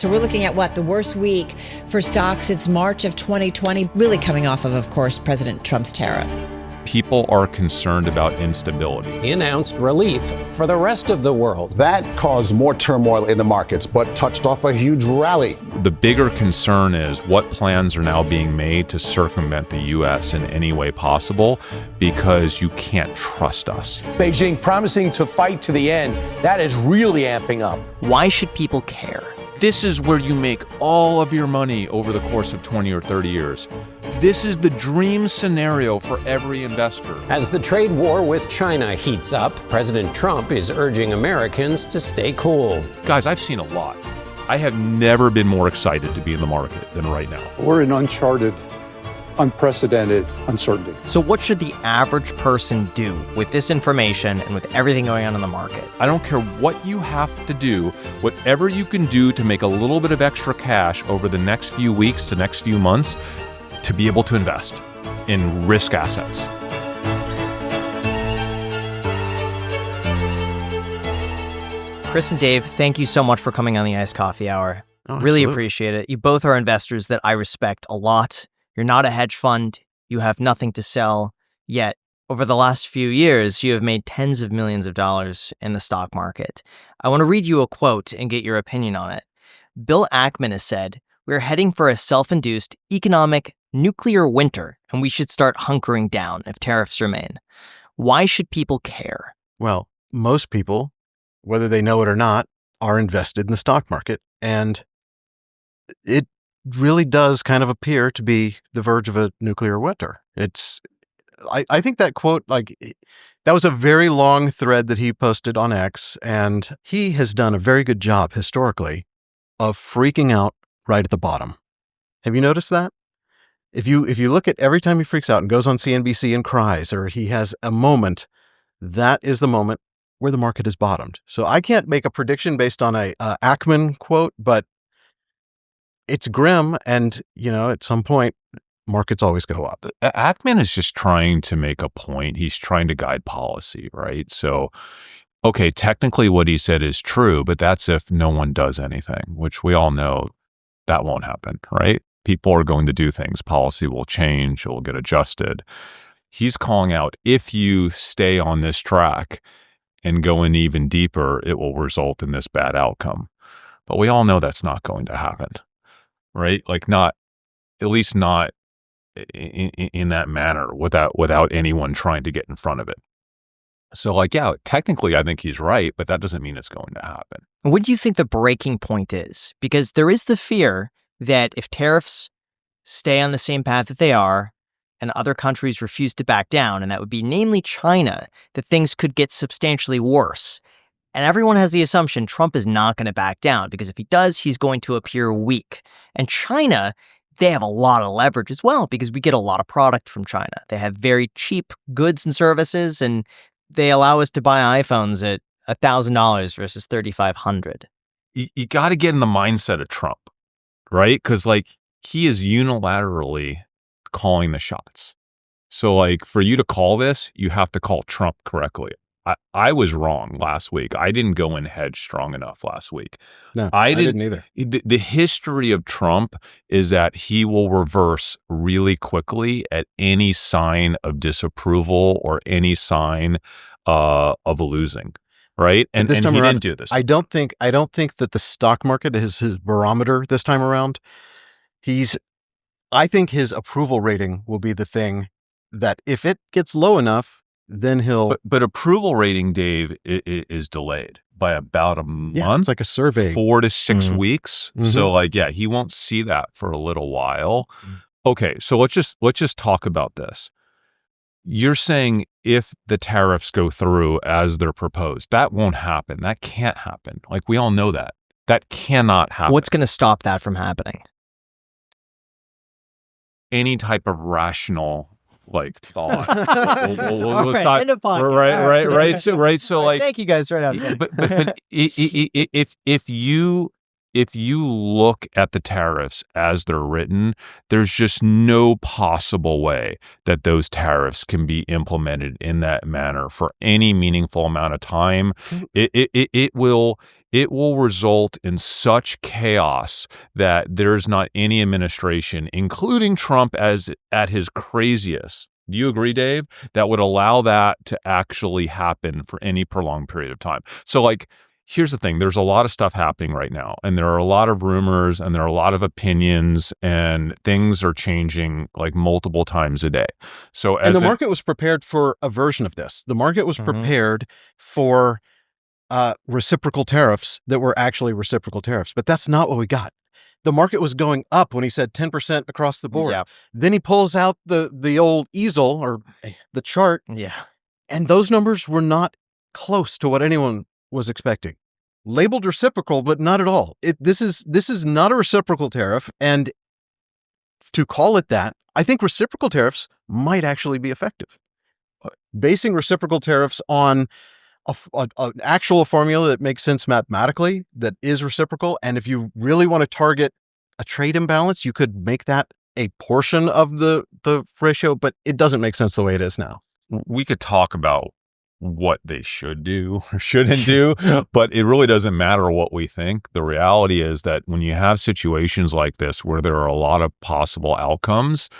So we're looking at the worst week for stocks since March of 2020, really coming off of course, President Trump's tariff. People are concerned about instability. He announced relief for the rest of the world. That caused more turmoil in the markets, but touched off a huge rally. The bigger concern is what plans are now being made to circumvent the U.S. in any way possible, because you can't trust us. Beijing promising to fight to the end. That is really amping up. Why should people care? This is where you make all of your money over the course of 20 or 30 years. This is the dream scenario for every investor. As the trade war with China heats up, President Trump is urging Americans to stay cool. Guys, I've seen a lot. I have never been more excited to be in the market than right now. We're in uncharted, unprecedented uncertainty. So what should the average person do with this information and with everything going on in the market? I don't care what you have to do, whatever you can do to make a little bit of extra cash over the next few weeks to next few months to be able to invest in risk assets. Chris and Dave, thank you so much for coming on the Iced Coffee Hour. Really appreciate it. You both are investors that I respect a lot. You're not a hedge fund. You have nothing to sell. Yet, over the last few years, you have made tens of millions of dollars in the stock market. I want to read you a quote and get your opinion on it. Bill Ackman has said, "We're heading for a self-induced economic nuclear winter, and we should start hunkering down if tariffs remain." Why should people care? Well, most people, whether they know it or not, are invested in the stock market. And it really does kind of appear to be the verge of a nuclear winter. I think that quote, that was a very long thread that he posted on X, and he has done a very good job historically of freaking out right at the bottom. Have you noticed that? If you look at every time he freaks out and goes on CNBC and cries, or he has a moment, that is the moment where the market is bottomed. So I can't make a prediction based on a Ackman quote, but it's grim, and at some point, markets always go up. Ackman is just trying to make a point. He's trying to guide policy, right? So, okay, technically what he said is true, but that's if no one does anything, which we all know that won't happen, right? People are going to do things. Policy will change. It will get adjusted. He's calling out, if you stay on this track and go in even deeper, it will result in this bad outcome. But we all know that's not going to happen. Right? Not, at least not in that manner without anyone trying to get in front of it. So yeah, technically I think he's right, but that doesn't mean it's going to happen. What do you think the breaking point is? Because there is the fear that if tariffs stay on the same path that they are and other countries refuse to back down, and that would be namely China, that things could get substantially worse. And everyone has the assumption Trump is not going to back down, because if he does, he's going to appear weak. And China, they have a lot of leverage as well, because we get a lot of product from China. They have very cheap goods and services, and they allow us to buy iPhones at $1,000 versus $3,500. You got to get in the mindset of Trump, right? Because he is unilaterally calling the shots. So for you to call this, you have to call Trump correctly. I was wrong last week. I didn't go in hedge strong enough last week. No, I didn't either. The history of Trump is that he will reverse really quickly at any sign of disapproval or any sign of losing, right? And this time he around, didn't do this. I don't think that the stock market is his barometer this time around. I think his approval rating will be the thing that if it gets low enough, then he'll... But approval rating, Dave, is delayed by about a month. Yeah, it's like a survey. 4 to 6 weeks. Mm-hmm. So he won't see that for a little while. Okay, so let's just talk about this. You're saying if the tariffs go through as they're proposed, that won't happen. That can't happen. We all know that. That cannot happen. What's going to stop that from happening? Any type of rational thought. We'll stop. Right. So thank you guys right now. But if you look at the tariffs as they're written, there's just no possible way that those tariffs can be implemented in that manner for any meaningful amount of time. It will it will result in such chaos that there's not any administration, including Trump as at his craziest. Do you agree, Dave? That would allow that to actually happen for any prolonged period of time. So like, here's the thing. There's a lot of stuff happening right now, and there are a lot of rumors, and there are a lot of opinions, and things are changing like multiple times a day. So And the market was prepared for a version of this. The market was prepared for reciprocal tariffs that were actually reciprocal tariffs, but that's not what we got. The market was going up when he said 10% across the board. Yeah. Then he pulls out the old easel or the chart, and those numbers were not close to what anyone was expecting. Labeled reciprocal, but not at all. This is not a reciprocal tariff, and to call it that, I think reciprocal tariffs might actually be effective. Basing reciprocal tariffs on an actual formula that makes sense mathematically, that is reciprocal, and if you really want to target a trade imbalance, you could make that a portion of the ratio, but it doesn't make sense the way it is now. We could talk about what they should do or shouldn't do, but it really doesn't matter what we think. The reality is that when you have situations like this where there are a lot of possible outcomes,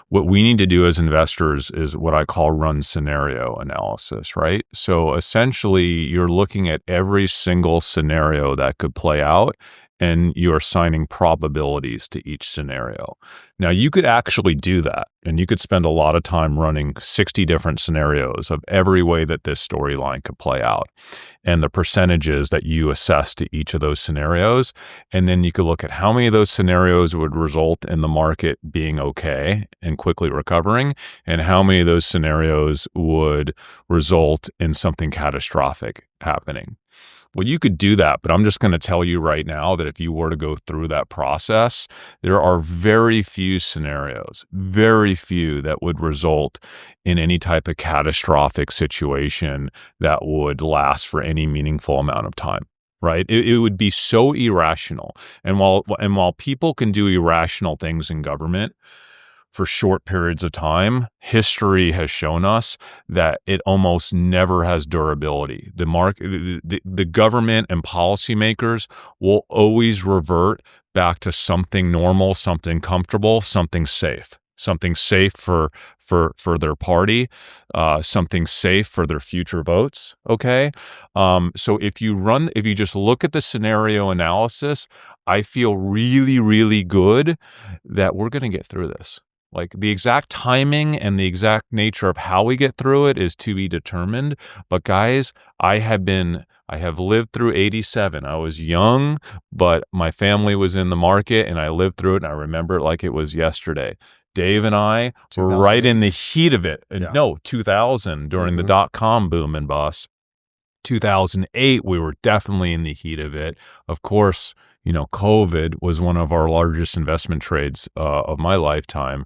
what we need to do as investors is what I call run scenario analysis, right? So essentially, you're looking at every single scenario that could play out, and you're assigning probabilities to each scenario. Now, you could actually do that, and you could spend a lot of time running 60 different scenarios of every way that this storyline could play out and the percentages that you assess to each of those scenarios. And then you could look at how many of those scenarios would result in the market being okay and quickly recovering, and how many of those scenarios would result in something catastrophic happening. Well, you could do that, but I'm just going to tell you right now that if you were to go through that process, there are very few scenarios, very few that would result in any type of catastrophic situation that would last for any meaningful amount of time. Right? It would be so irrational. And while people can do irrational things in government for short periods of time, history has shown us that it almost never has durability. The government and policymakers will always revert back to something normal, something comfortable, something safe. Something safe for their party, something safe for their future votes. Okay, so if you just look at the scenario analysis, I feel really, really good that we're going to get through this. Like the exact timing and the exact nature of how we get through it is to be determined. But guys, I have lived through 87. I was young, but my family was in the market and I lived through it, and I remember it like it was yesterday. Dave and I were right in the heat of it. Yeah. No, 2000 during the dot-com boom and bust. 2008, we were definitely in the heat of it. Of course, COVID was one of our largest investment trades of my lifetime.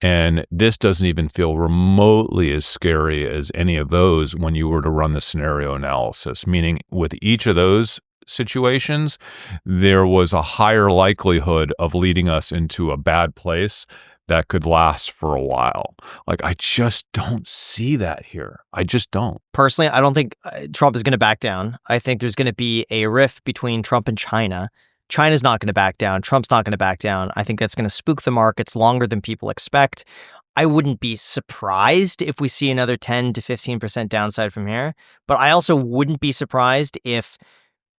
And this doesn't even feel remotely as scary as any of those when you were to run the scenario analysis, meaning with each of those situations, there was a higher likelihood of leading us into a bad place that could last for a while. Like, I just don't see that here. I just don't. Personally, I don't think Trump is going to back down. I think there's going to be a rift between Trump and China. China's not going to back down. Trump's not going to back down. I think that's going to spook the markets longer than people expect. I wouldn't be surprised if we see another 10 to 15% downside from here. But I also wouldn't be surprised if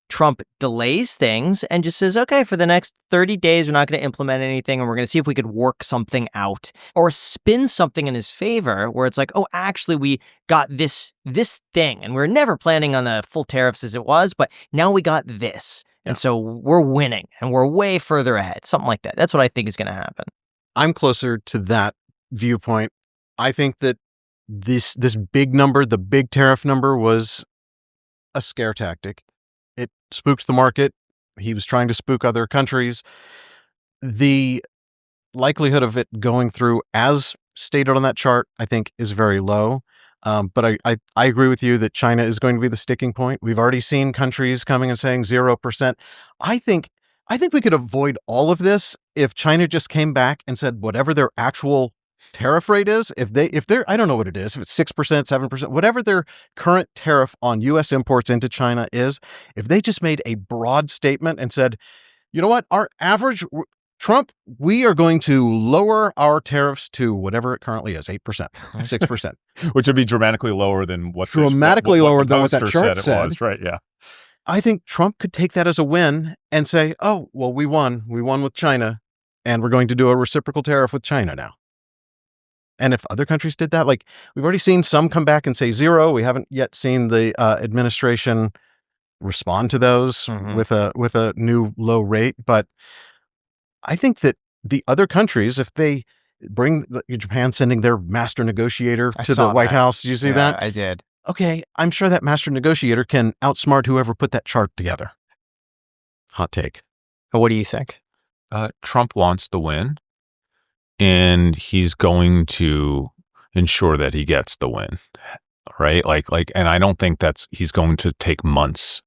Trump delays things and just says, okay, for the next 30 days, we're not going to implement anything, and we're going to see if we could work something out, or spin something in his favor where it's like, oh, actually, we got this thing, and we're never planning on the full tariffs as it was, but now we got this. Yeah. And so we're winning, and we're way further ahead, something like that. That's what I think is going to happen. I'm closer to that viewpoint. I think that this big number, the big tariff number, was a scare tactic. It spooks the market. He was trying to spook other countries. The likelihood of it going through as stated on that chart, I think, is very low. But I agree with you that China is going to be the sticking point. We've already seen countries coming and saying 0%. I think we could avoid all of this if China just came back and said whatever their actual tariff rate is, if they're, I don't know what it is, if it's 6%, 7%, whatever their current tariff on U.S. imports into China is, if they just made a broad statement and said, you know what, our average, Trump, we are going to lower our tariffs to whatever it currently is, 8%, 6%. Which would be dramatically lower than what Dramatically lower than what that poster chart it said. was, right? Yeah. I think Trump could take that as a win and say, oh, well, we won. We won with China, and we're going to do a reciprocal tariff with China now. And if other countries did that, like we've already seen some come back and say 0. We haven't yet seen the administration respond to those with a new low rate. But I think that the other countries, if they bring Japan sending their master negotiator to the White House, did you see that? I did. Okay, I'm sure that master negotiator can outsmart whoever put that chart together. Hot take. What do you think? Trump wants the win, and he's going to ensure that he gets the win, right? Like, and I don't think he's going to take months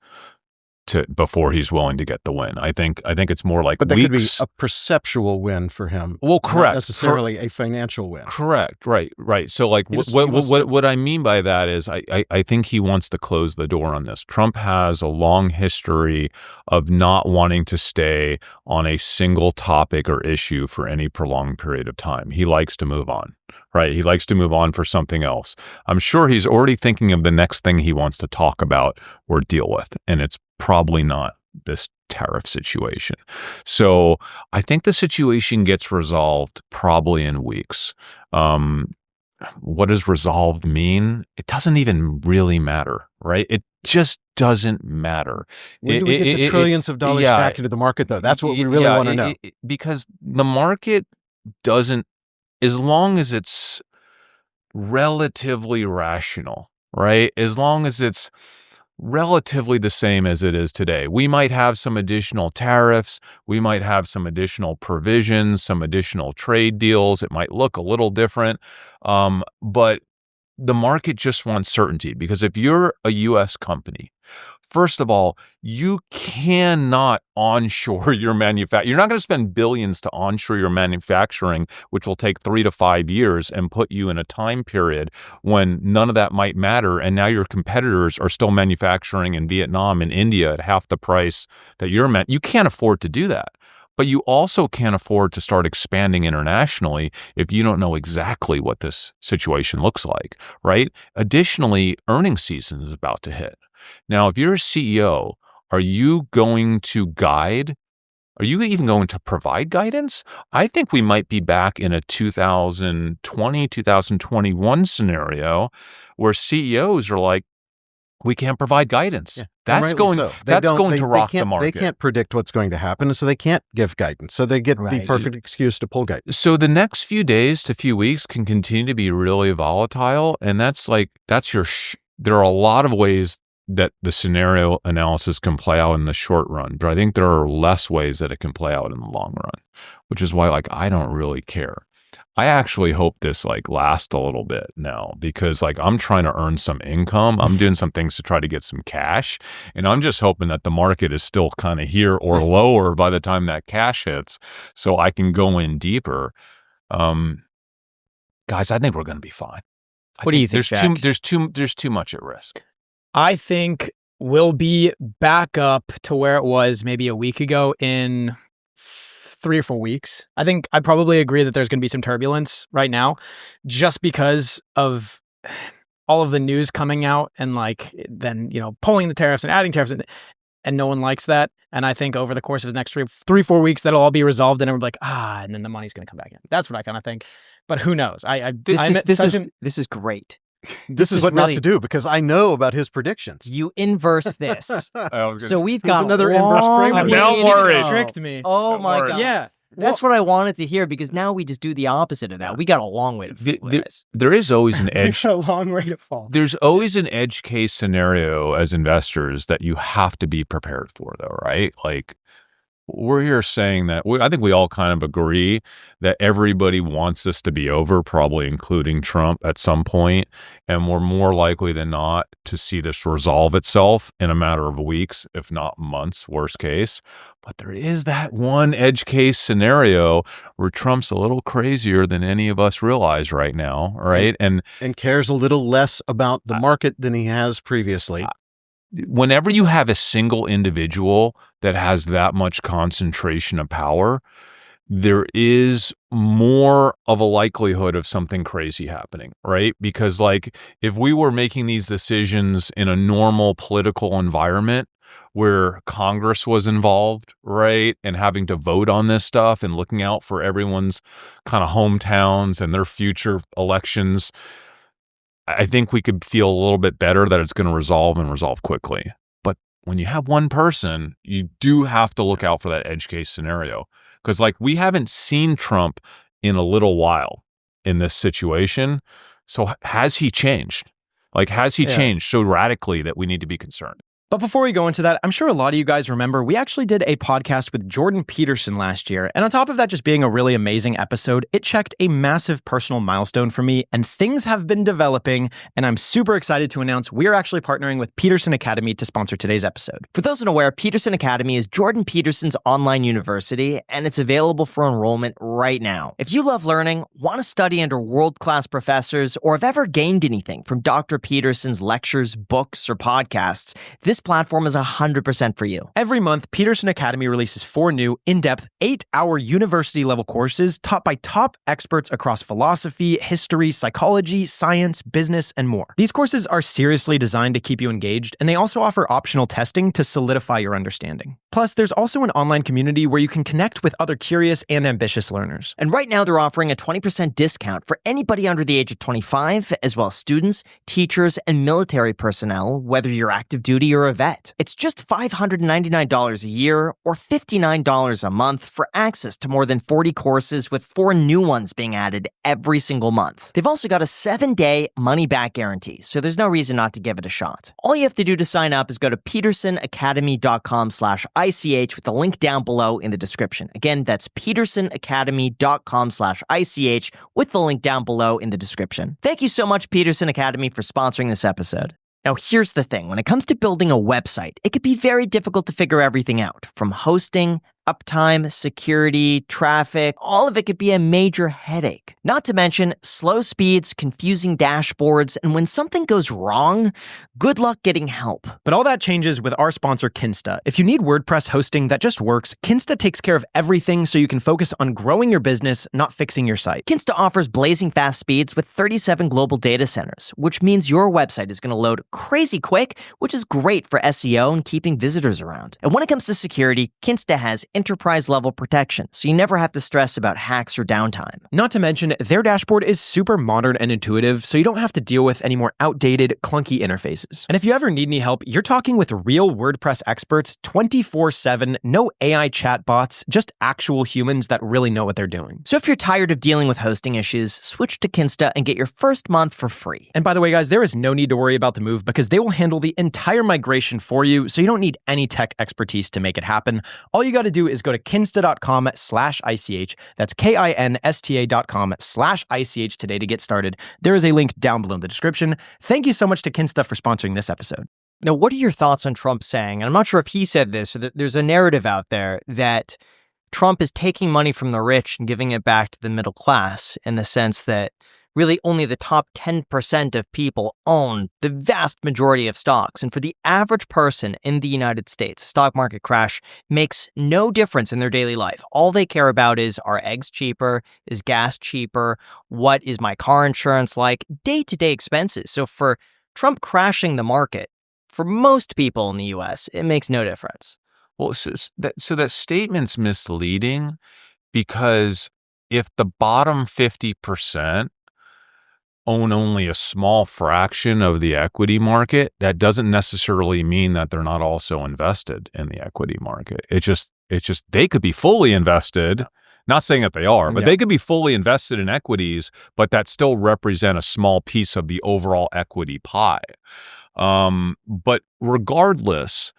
before he's willing to get the win. I think it's more like but that weeks. Could be a perceptual win for him. Well, correct. Not necessarily a financial win. Correct. Right. So like what I mean by that is I think he wants to close the door on this. Trump has a long history of not wanting to stay on a single topic or issue for any prolonged period of time. He likes to move on. Right. He likes to move on for something else. I'm sure he's already thinking of the next thing he wants to talk about or deal with. And it's probably not this tariff situation. So I think the situation gets resolved probably in weeks. What does resolved mean? It doesn't even really matter, right? It just doesn't matter. When do we get the trillions of dollars back into the market, though? That's what we really want to know. Because the market doesn't, as long as it's relatively rational, right? As long as it's relatively the same as it is today. We might have some additional tariffs. We might have some additional provisions, some additional trade deals. It might look a little different. But the market just wants certainty, because if you're a U.S. company, first of all, you cannot onshore your manufacturing. You're not going to spend billions to onshore your manufacturing, which will take 3 to 5 years and put you in a time period when none of that might matter. And now your competitors are still manufacturing in Vietnam and India at half the price that you're You can't afford to do that. But you also can't afford to start expanding internationally if you don't know exactly what this situation looks like, right? Additionally, earnings season is about to hit. Now, if you're a CEO, are you going to guide? Are you even going to provide guidance? I think we might be back in a 2020, 2021 scenario where CEOs are like, we can't provide guidance. Yeah, that's going to rock the market. They can't predict what's going to happen, so they can't give guidance. So they get the perfect excuse to pull guidance. So the next few days to few weeks can continue to be really volatile, and there are a lot of ways that the scenario analysis can play out in the short run, but I think there are less ways that it can play out in the long run, which is why I don't really care. I actually hope this lasts a little bit now, because I'm trying to earn some income. I'm doing some things to try to get some cash, and I'm just hoping that the market is still kind of here or lower by the time that cash hits, so I can go in deeper. Guys, I think we're going to be fine. What do you think, Jack? There's too much at risk. I think we'll be back up to where it was maybe a week ago in 3 or 4 weeks. I think I probably agree that there's going to be some turbulence right now, just because of all of the news coming out and then pulling the tariffs and adding tariffs, and no one likes that. And I think over the course of the next 3, 4 weeks, that'll all be resolved, and everyone's and then the money's going to come back in. That's what I kind of think. But who knows? This is great. This is what really, not to do, because I know about his predictions. You inverse this. So we've got another inverse framework. I'm now worried. Tricked me. Oh my God. Yeah. That's what I wanted to hear, because now we just do the opposite of that. We got a long way to fall. There is always an edge. A long way to fall. There's always an edge case scenario as investors that you have to be prepared for, though, right? We're here saying that I think we all kind of agree that everybody wants this to be over, probably including Trump at some point, and we're more likely than not to see this resolve itself in a matter of weeks, if not months, worst case. But there is that one edge case scenario where Trump's a little crazier than any of us realize right now, right? And cares a little less about the market than he has previously. Whenever you have a single individual that has that much concentration of power, there is more of a likelihood of something crazy happening, right? Because like if we were making these decisions in a normal political environment where Congress was involved, right, and having to vote on this stuff and looking out for everyone's kind of hometowns and their future elections, I think we could feel a little bit better that it's going to resolve quickly. But when you have one person, you do have to look out for that edge case scenario. Because like we haven't seen Trump in a little while in this situation. So has he changed? Like, has he changed so radically that we need to be concerned? But before we go into that, I'm sure a lot of you guys remember we actually did a podcast with Jordan Peterson last year. And on top of that just being a really amazing episode, it checked a massive personal milestone for me, and things have been developing. And I'm super excited to announce we are actually partnering with Peterson Academy to sponsor today's episode. For those unaware, Peterson Academy is Jordan Peterson's online university, and it's available for enrollment right now. If you love learning, want to study under world-class professors, or have ever gained anything from Dr. Peterson's lectures, books, or podcasts, this platform is 100% for you. Every month, Peterson Academy releases 4 new, in-depth, 8-hour university-level courses taught by top experts across philosophy, history, psychology, science, business, and more. These courses are seriously designed to keep you engaged, and they also offer optional testing to solidify your understanding. Plus, there's also an online community where you can connect with other curious and ambitious learners. And right now, they're offering a 20% discount for anybody under the age of 25, as well as students, teachers, and military personnel, whether you're active duty or a vet. It's just $599 a year or $59 a month for access to more than 40 courses, with 4 new ones being added every single month. They've also got a 7-day money-back guarantee, so there's no reason not to give it a shot. All you have to do to sign up is go to petersonacademy.com/ICH with the link down below in the description. Again, that's petersonacademy.com/ICH with the link down below in the description. Thank you so much, Peterson Academy, for sponsoring this episode. Now, here's the thing. When it comes to building a website, it could be very difficult to figure everything out, from hosting, uptime, security, traffic. All of it could be a major headache. Not to mention slow speeds, confusing dashboards, and when something goes wrong, good luck getting help. But all that changes with our sponsor, Kinsta. If you need WordPress hosting that just works, Kinsta takes care of everything so you can focus on growing your business, not fixing your site. Kinsta offers blazing fast speeds with 37 global data centers, which means your website is going to load crazy quick, which is great for SEO and keeping visitors around. And when it comes to security, Kinsta has enterprise-level protection, so you never have to stress about hacks or downtime. Not to mention, their dashboard is super modern and intuitive, so you don't have to deal with any more outdated, clunky interfaces. And if you ever need any help, you're talking with real WordPress experts 24/7, no AI chatbots, just actual humans that really know what they're doing. So if you're tired of dealing with hosting issues, switch to Kinsta and get your first month for free. And by the way, guys, there is no need to worry about the move because they will handle the entire migration for you, so you don't need any tech expertise to make it happen. All you got to do is go to kinsta.com/ICH. That's KINSTA.com/ICH today to get started. There is a link down below in the description. Thank you so much to Kinsta for sponsoring this episode. Now, what are your thoughts on Trump saying, and I'm not sure if he said this, or there's a narrative out there that Trump is taking money from the rich and giving it back to the middle class, in the sense that really only the top 10% of people own the vast majority of stocks. And for the average person in the United States, stock market crash makes no difference in their daily life. All they care about is, are eggs cheaper? Is gas cheaper? What is my car insurance like? Day-to-day expenses. So for Trump crashing the market, for most people in the US, it makes no difference. Well, so that statement's misleading, because if the bottom 50% own only a small fraction of the equity market, that doesn't necessarily mean that they're not also invested in the equity market. It's just they could be fully invested. Not saying that they are, but they could be fully invested in equities, but that still represent a small piece of the overall equity pie. But regardless,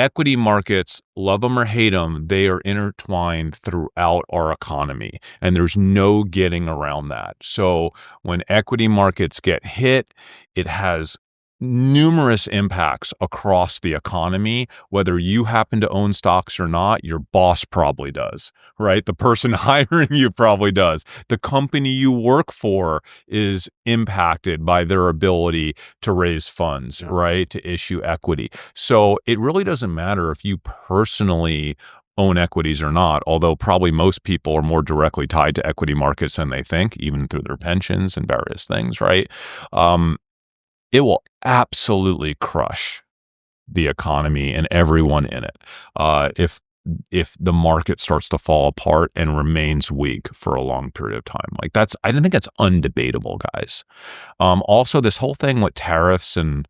equity markets, love them or hate them, they are intertwined throughout our economy, and there's no getting around that. So when equity markets get hit, it has numerous impacts across the economy. Whether you happen to own stocks or not, your boss probably does, right? The person hiring you probably does. The company you work for is impacted by their ability to raise funds, right? To issue equity. So it really doesn't matter if you personally own equities or not, although probably most people are more directly tied to equity markets than they think, even through their pensions and various things, right? It will absolutely crush the economy and everyone in it if the market starts to fall apart and remains weak for a long period of time. Like I don't think that's undebatable, guys. Also, this whole thing with tariffs, and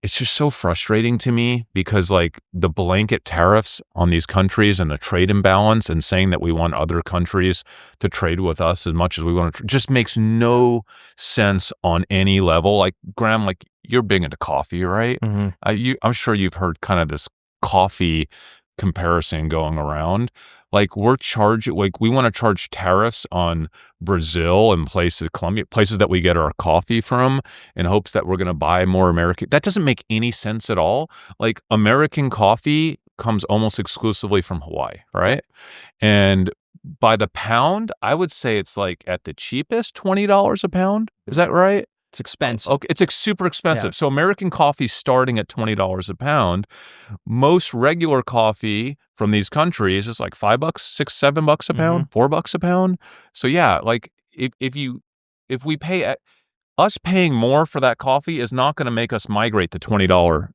it's just so frustrating to me because like the blanket tariffs on these countries and the trade imbalance and saying that we want other countries to trade with us as much as we want to just makes no sense on any level. Like Graham, like you're big into coffee, right? Mm-hmm. I'm sure you've heard kind of this coffee comparison going around. Like we want to charge tariffs on Brazil and Colombia, places that we get our coffee from in hopes that we're going to buy more American. That doesn't make any sense at all. Like American coffee comes almost exclusively from Hawaii, right? And by the pound, I would say it's like at the cheapest, $20 a pound. Is that right? It's expensive. Okay, it's super expensive. Yeah. So American coffee starting at $20 a pound. Most regular coffee from these countries is like $5, $6, $7 a pound, $4 a pound. So yeah, like if we pay us paying more for that coffee is not going to make us migrate to $20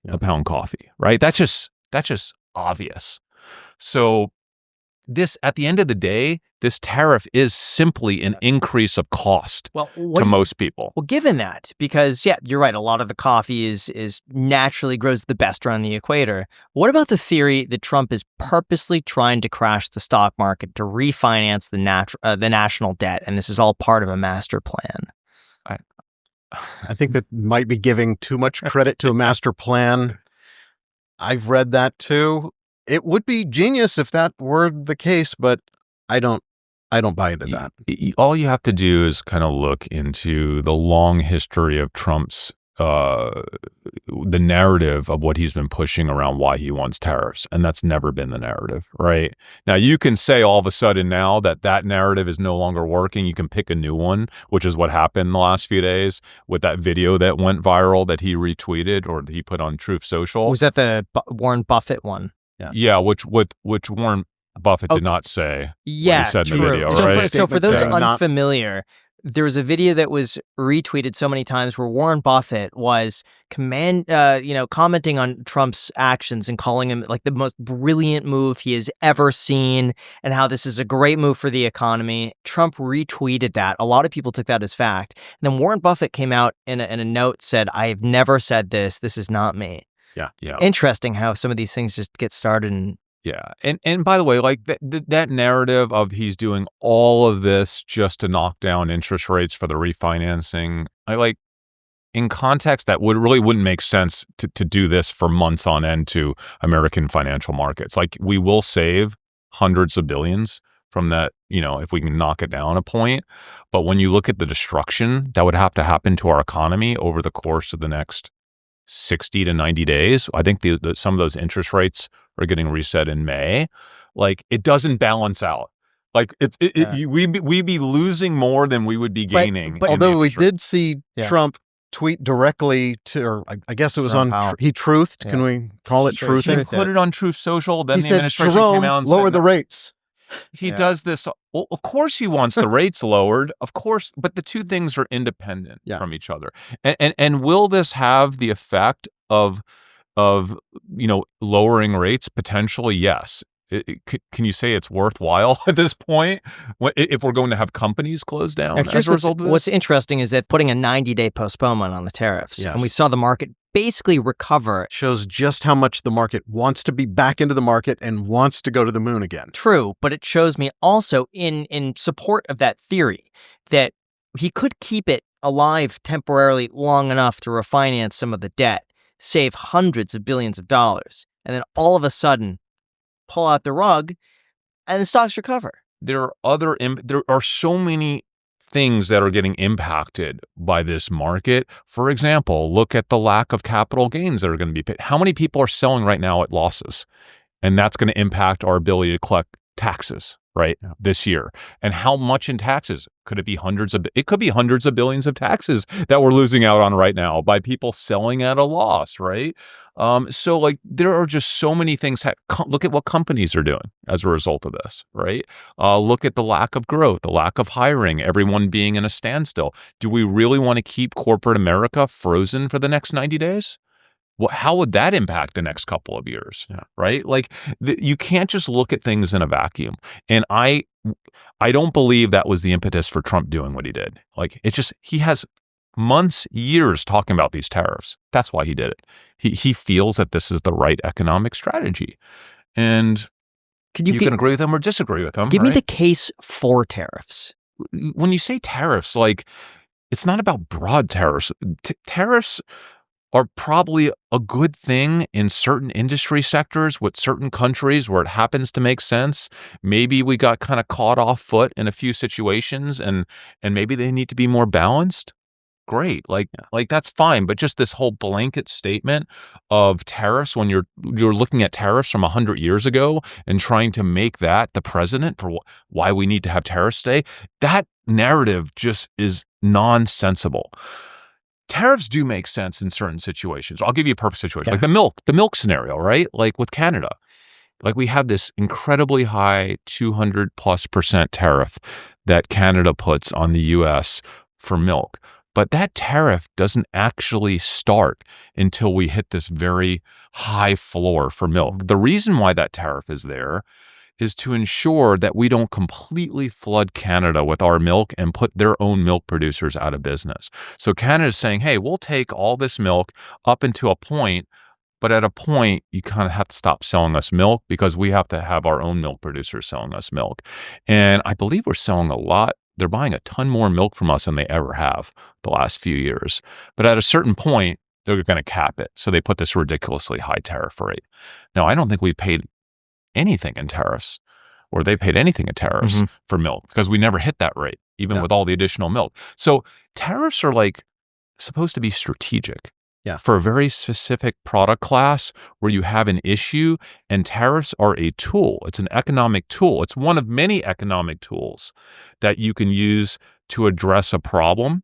a pound coffee, right? That's just obvious. So this, at the end of the day, this tariff is simply an increase of cost to most people. Well, given that, because you're right, a lot of the coffee is naturally grows the best around the equator. What about the theory that Trump is purposely trying to crash the stock market to refinance the national debt, and this is all part of a master plan? I think that might be giving too much credit to a master plan. I've read that too. It would be genius if that were the case, but I don't buy into that. All you have to do is kind of look into the long history of Trump's the narrative of what he's been pushing around why he wants tariffs, and that's never been the narrative, right? Now, you can say all of a sudden now that narrative is no longer working. You can pick a new one, which is what happened the last few days with that video that went viral that he retweeted or he put on Truth Social. Was that the Warren Buffett one? Yeah, which Warren Buffett did not say what he said in the video, right? So for those unfamiliar, there was a video that was retweeted so many times where Warren Buffett was commenting on Trump's actions and calling him like the most brilliant move he has ever seen and how this is a great move for the economy. Trump retweeted that. A lot of people took that as fact. And then Warren Buffett came out in a note, said, "I have never said this. This is not me." Yeah. Interesting how some of these things just get started. And by the way, like that narrative of he's doing all of this just to knock down interest rates for the refinancing, in context, that wouldn't make sense to do this for months on end to American financial markets. Like we will save hundreds of billions from that, if we can knock it down a point. But when you look at the destruction that would have to happen to our economy over the course of the next 60 to 90 days. I think some of those interest rates are getting reset in May. Like it doesn't balance out. Like we'd be losing more than we would be gaining. But although we did see Trump tweet directly to, or I guess it was he truthed. Yeah. Can we call it truthing? He put it on Truth Social. Then he the said, administration Jerome, came out and lower said, the rates. He does this. Well, of course he wants the rates lowered, of course, but the two things are independent from each other. And will this have the effect of lowering rates? Potentially, yes. Can you say it's worthwhile at this point if we're going to have companies close down as a result of this? What's interesting is that putting a 90-day postponement on the tariffs, and we saw the market basically recover. Shows just how much the market wants to be back into the market and wants to go to the moon again. True, but it shows me also in support of that theory that he could keep it alive temporarily long enough to refinance some of the debt, save hundreds of billions of dollars, and then all of a sudden pull out the rug and the stocks recover. There are so many things that are getting impacted by this market. For example, look at the lack of capital gains that are going to be paid. How many people are selling right now at losses? And that's going to impact our ability to collect taxes, right, this year. And how much in taxes? Could it be it could be hundreds of billions of taxes that we're losing out on right now by people selling at a loss, right? So like there are just so many things. Look at what companies are doing as a result of this, right? Look at the lack of growth, the lack of hiring, everyone being in a standstill. Do we really want to keep corporate America frozen for the next 90 days? How would that impact the next couple of years, right? Like you can't just look at things in a vacuum. And I don't believe that was the impetus for Trump doing what he did. Like it's just he has months, years talking about these tariffs. That's why he did it. He feels that this is the right economic strategy. And you can agree with him or disagree with him. Give me the case for tariffs. When you say tariffs, like it's not about broad tariffs. Tariffs are probably a good thing in certain industry sectors with certain countries where it happens to make sense. Maybe we got kind of caught off foot in a few situations and maybe they need to be more balanced. Great. Like that's fine. But just this whole blanket statement of tariffs when you're looking at tariffs from 100 years ago and trying to make that the precedent for why we need to have tariffs today, that narrative just is nonsensical. Tariffs do make sense in certain situations. I'll give you a perfect situation, like the milk scenario, right? Like with Canada, like we have this incredibly high 200+% tariff that Canada puts on the U.S. for milk. But that tariff doesn't actually start until we hit this very high floor for milk. The reason why that tariff is there is to ensure that we don't completely flood Canada with our milk and put their own milk producers out of business. So Canada's saying, hey, we'll take all this milk up into a point, but at a point, you kind of have to stop selling us milk because we have to have our own milk producers selling us milk. And I believe we're selling a lot. They're buying a ton more milk from us than they ever have the last few years. But at a certain point, they're going to cap it. So they put this ridiculously high tariff rate. Now, I don't think we paid anything in tariffs or they paid anything in tariffs for milk because we never hit that rate, even with all the additional milk. So tariffs are like supposed to be strategic for a very specific product class where you have an issue, and tariffs are a tool. It's an economic tool. It's one of many economic tools that you can use to address a problem.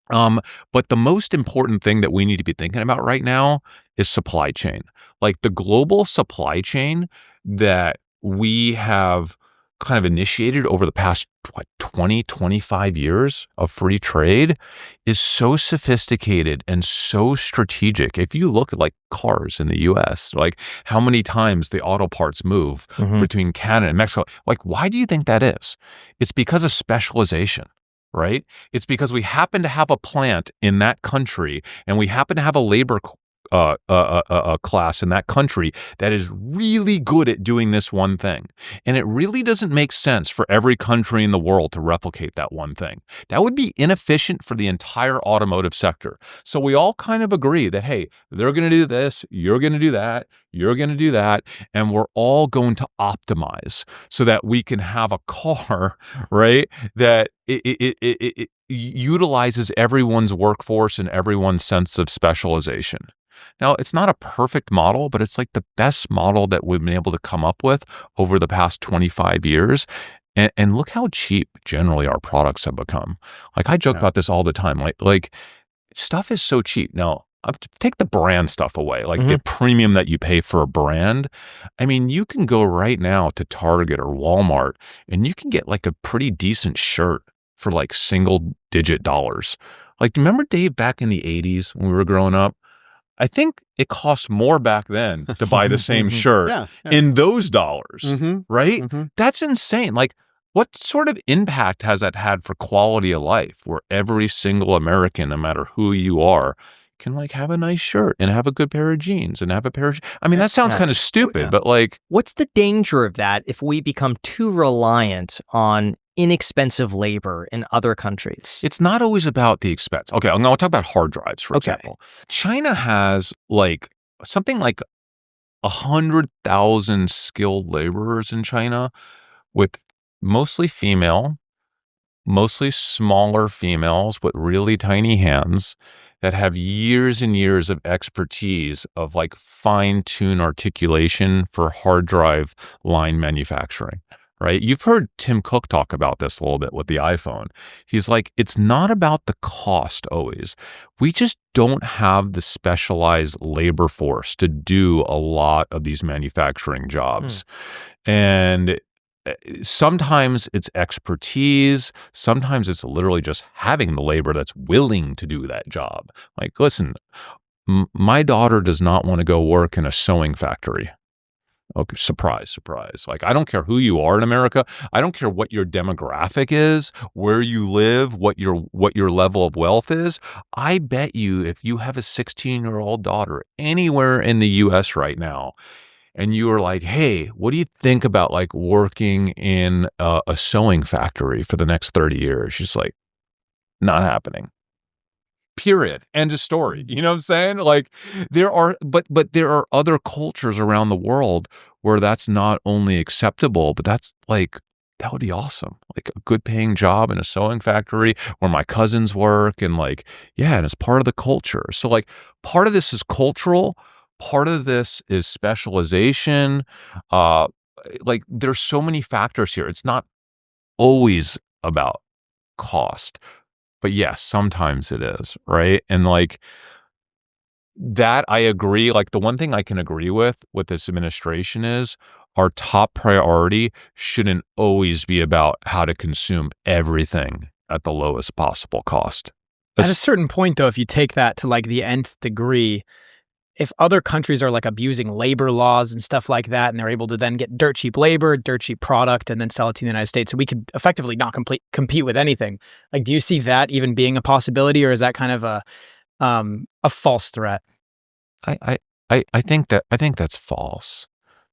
But the most important thing that we need to be thinking about right now is supply chain. Like the global supply chain that we have kind of initiated over the past 20, 25 years of free trade is so sophisticated and so strategic. If you look at like cars in the US, like how many times the auto parts move between Canada and Mexico, like why do you think that is? It's because of specialization. Right? It's because we happen to have a plant in that country and we happen to have a labor class in that country that is really good at doing this one thing. And it really doesn't make sense for every country in the world to replicate that one thing. That would be inefficient for the entire automotive sector. So we all kind of agree that, hey, they're going to do this, you're going to do that, you're going to do that, and we're all going to optimize so that we can have a car, right, that it utilizes everyone's workforce and everyone's sense of specialization. Now, it's not a perfect model, but it's like the best model that we've been able to come up with over the past 25 years. And look how cheap generally our products have become. Like I joke about this all the time. Like stuff is so cheap. Now, take the brand stuff away, like the premium that you pay for a brand. I mean, you can go right now to Target or Walmart and you can get like a pretty decent shirt for like single-digit dollars. Like, remember Dave back in the 80s when we were growing up? I think it cost more back then to buy the same shirt in those dollars, right? That's insane. Like, what sort of impact has that had for quality of life where every single American, no matter who you are, can like have a nice shirt and have a good pair of jeans and have a pair of, I mean, that sounds kind of stupid, but like. What's the danger of that if we become too reliant on inexpensive labor in other countries? It's not always about the expense. Okay, I'm going to talk about hard drives, for example. China has like something like 100,000 skilled laborers in China with mostly female, mostly smaller females with really tiny hands that have years and years of expertise of like fine-tune articulation for hard drive line manufacturing, right? You've heard Tim Cook talk about this a little bit with the iPhone. He's like, it's not about the cost always. We just don't have the specialized labor force to do a lot of these manufacturing jobs. And sometimes it's expertise. Sometimes it's literally just having the labor that's willing to do that job. Like, listen, my daughter does not want to go work in a sewing factory. Okay, surprise, surprise. Like, I don't care who you are in America. I don't care what your demographic is, where you live, what your level of wealth is. I bet you if you have a 16-year-old daughter anywhere in the US right now, and you were like, hey, what do you think about like working in a sewing factory for the next 30 years? She's like, not happening. Period. End of story. You know what I'm saying? Like there are other cultures around the world where that's not only acceptable, but that's like, that would be awesome. Like a good paying job in a sewing factory where my cousins work and like, yeah, and it's part of the culture. So like part of this is cultural. Part of this is specialization. Like there's so many factors here. It's not always about cost, but yes, sometimes it is, right? And like that, I agree. Like the one thing I can agree with this administration is our top priority shouldn't always be about how to consume everything at the lowest possible cost. At a certain point, though, if you take that to like the nth degree, if other countries are like abusing labor laws and stuff like that, and they're able to then get dirt cheap labor, dirt cheap product, and then sell it to the United States, so we could effectively not compete with anything. Like, do you see that even being a possibility, or is that kind of a false threat? I think that's false.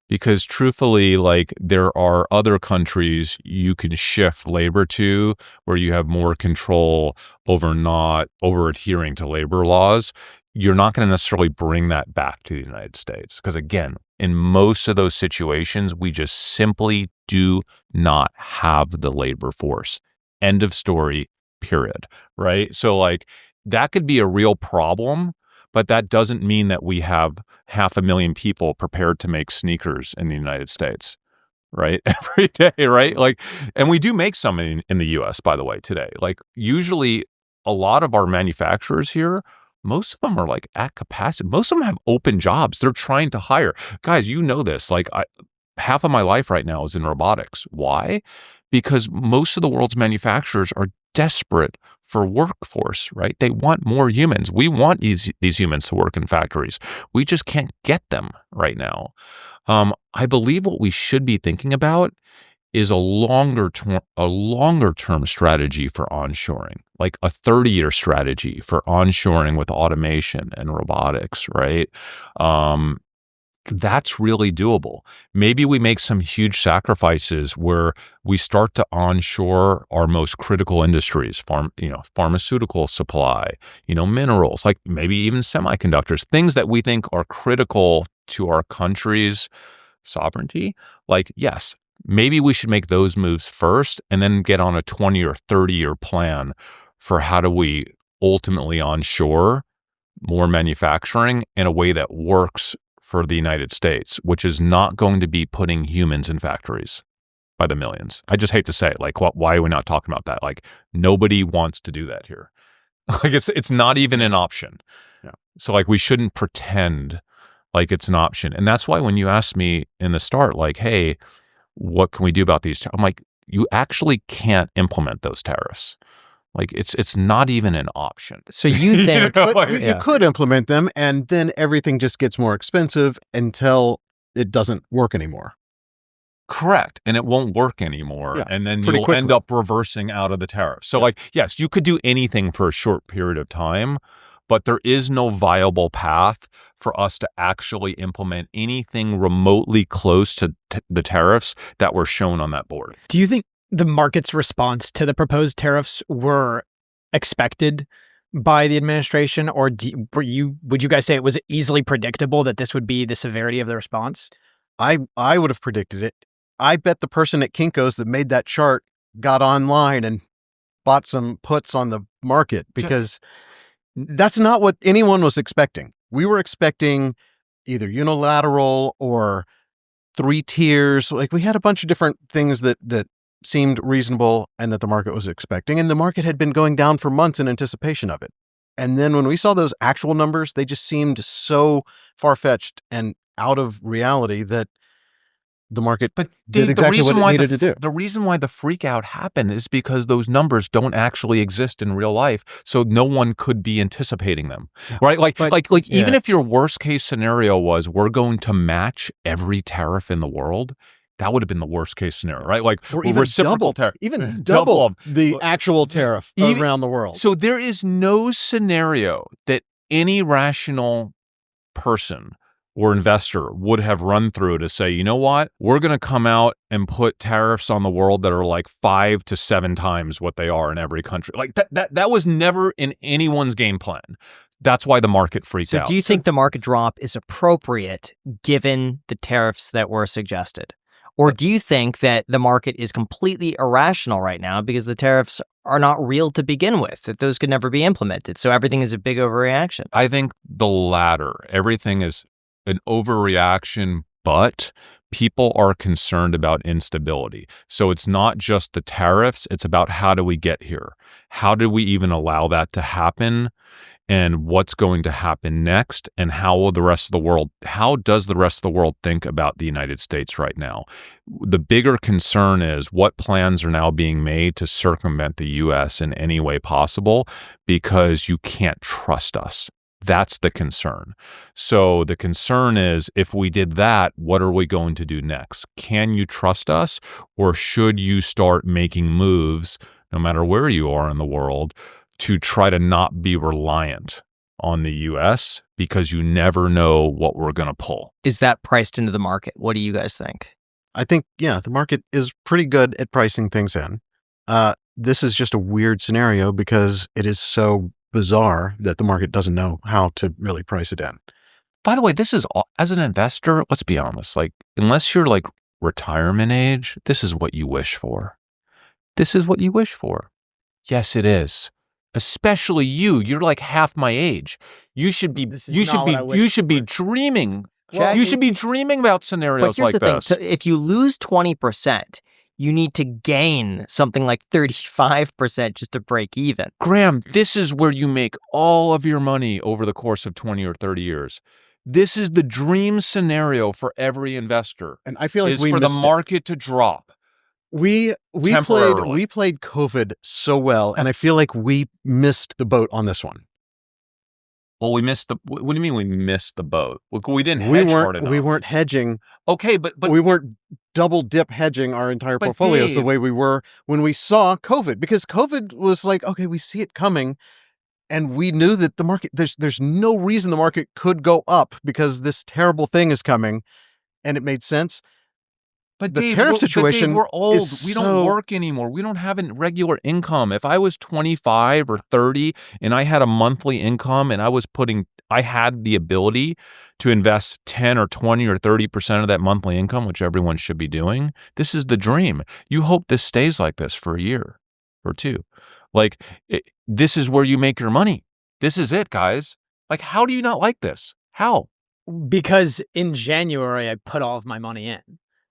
Because truthfully, like there are other countries you can shift labor to where you have more control over not over adhering to labor laws. You're not going to necessarily bring that back to the United States. Because again, in most of those situations, we just simply do not have the labor force. End of story, period. Right? So like that could be a real problem. But that doesn't mean that we have 500,000 people prepared to make sneakers in the United States, right? Every day, right? Like, and we do make some in the US, by the way, today. Like, usually a lot of our manufacturers here, most of them are like at capacity. Most of them have open jobs. They're trying to hire. Guys, you know this. Like, half of my life right now is in robotics. Why? Because most of the world's manufacturers are desperate for workforce, right? They want more humans. We want these humans to work in factories. We just can't get them right now. I believe what we should be thinking about is a longer term strategy for onshoring, like a 30-year strategy for onshoring with automation and robotics, right? That's really doable. Maybe we make some huge sacrifices where we start to onshore our most critical industries, pharmaceutical supply, minerals, like maybe even semiconductors, things that we think are critical to our country's sovereignty. Like, yes, maybe we should make those moves first and then get on a 20 or 30-year plan for how do we ultimately onshore more manufacturing in a way that works for the United States, which is not going to be putting humans in factories by the millions. I just hate to say it. Like, why are we not talking about that? Like, nobody wants to do that here. Like, it's not even an option. Yeah. So, like, we shouldn't pretend like it's an option. And that's why when you asked me in the start, like, hey, what can we do about these? I'm like, you actually can't implement those tariffs. Like it's not even an option. So you think you could implement them and then everything just gets more expensive until it doesn't work anymore. Correct. And it won't work anymore. Yeah, and then you'll end up reversing out of the tariff. So like, yes, you could do anything for a short period of time, but there is no viable path for us to actually implement anything remotely close to the tariffs that were shown on that board. Do you think the market's response to the proposed tariffs were expected? by the administration, or would you guys say it was easily predictable that this would be the severity of the response? I would have predicted it. I bet the person at Kinko's that made that chart got online and bought some puts on the market, because that's not what anyone was expecting. We were expecting either unilateral or 3 tiers. Like, we had a bunch of different things that seemed reasonable and that the market was expecting. And the market had been going down for months in anticipation of it. And then when we saw those actual numbers, they just seemed so far-fetched and out of reality that the market did exactly what it needed to do. The reason why the freak out happened is because those numbers don't actually exist in real life, so no one could be anticipating them, right? Even if your worst case scenario was we're going to match every tariff in the world, that would have been the worst case scenario, right? Like, or even reciprocal tariff, even double the actual tariff around the world. So there is no scenario that any rational person or investor would have run through to say, you know what, we're going to come out and put tariffs on the world that are like 5 to 7 times what they are in every country. Like that was never in anyone's game plan. That's why the market freaked out. So do you think the market drop is appropriate given the tariffs that were suggested? Or do you think that the market is completely irrational right now because the tariffs are not real to begin with, that those could never be implemented, so everything is a big overreaction? I think the latter. Everything is an overreaction, but people are concerned about instability. So it's not just the tariffs, it's about how do we get here? How do we even allow that to happen? And what's going to happen next? And how does the rest of the world think about the United States right now? The bigger concern is what plans are now being made to circumvent the U.S. in any way possible, because you can't trust us. That's the concern. So the concern is, if we did that, what are we going to do next? Can you trust us, or should you start making moves, no matter where you are in the world, to try to not be reliant on the U.S. because you never know what we're going to pull? Is that priced into the market? What do you guys think? I think, the market is pretty good at pricing things in. This is just a weird scenario because it is so bizarre that the market doesn't know how to really price it in. By the way, this is, as an investor, let's be honest, like, unless you're like retirement age, this is what you wish for. This is what you wish for. Yes, it is. Especially you're like half my age. You should be dreaming. Well, you should be dreaming about scenarios like this. But here's the thing. So if you lose 20%, you need to gain something like 35% just to break even. Graham, this is where you make all of your money over the course of 20 or 30 years. This is the dream scenario for every investor. And I feel like for the market to drop. We played COVID so well, and I feel like we missed the boat on this one. Well, what do you mean we missed the boat? We didn't hedge hard enough. We weren't hedging. Okay, but we weren't double dip hedging our entire portfolios, Dave, the way we were when we saw COVID, because COVID was like, okay, we see it coming. And we knew that the market, there's no reason the market could go up because this terrible thing is coming, and it made sense. But the tariff situation, Dave, we're old. We don't work anymore. We don't have a regular income. If I was 25 or 30 and I had a monthly income and I had the ability to invest 10 or 20 or 30% of that monthly income, which everyone should be doing, this is the dream. You hope this stays like this for a year or two. Like, this is where you make your money. This is it, guys. Like, how do you not like this? How? Because in January, I put all of my money in.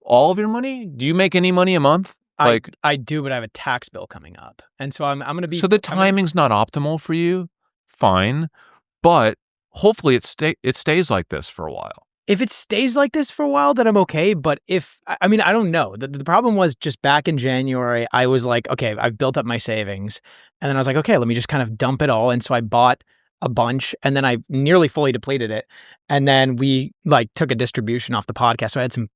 All of your money? Do you make any money a month? I do, but I have a tax bill coming up. And so I'm going to be... So the timing's not optimal for you? Fine. But hopefully it stays like this for a while. If it stays like this for a while, then I'm okay. But I don't know. The problem was just back in January, I was like, okay, I've built up my savings. And then I was like, okay, let me just kind of dump it all. And so I bought a bunch, and then I nearly fully depleted it. And then we took a distribution off the podcast. So I had some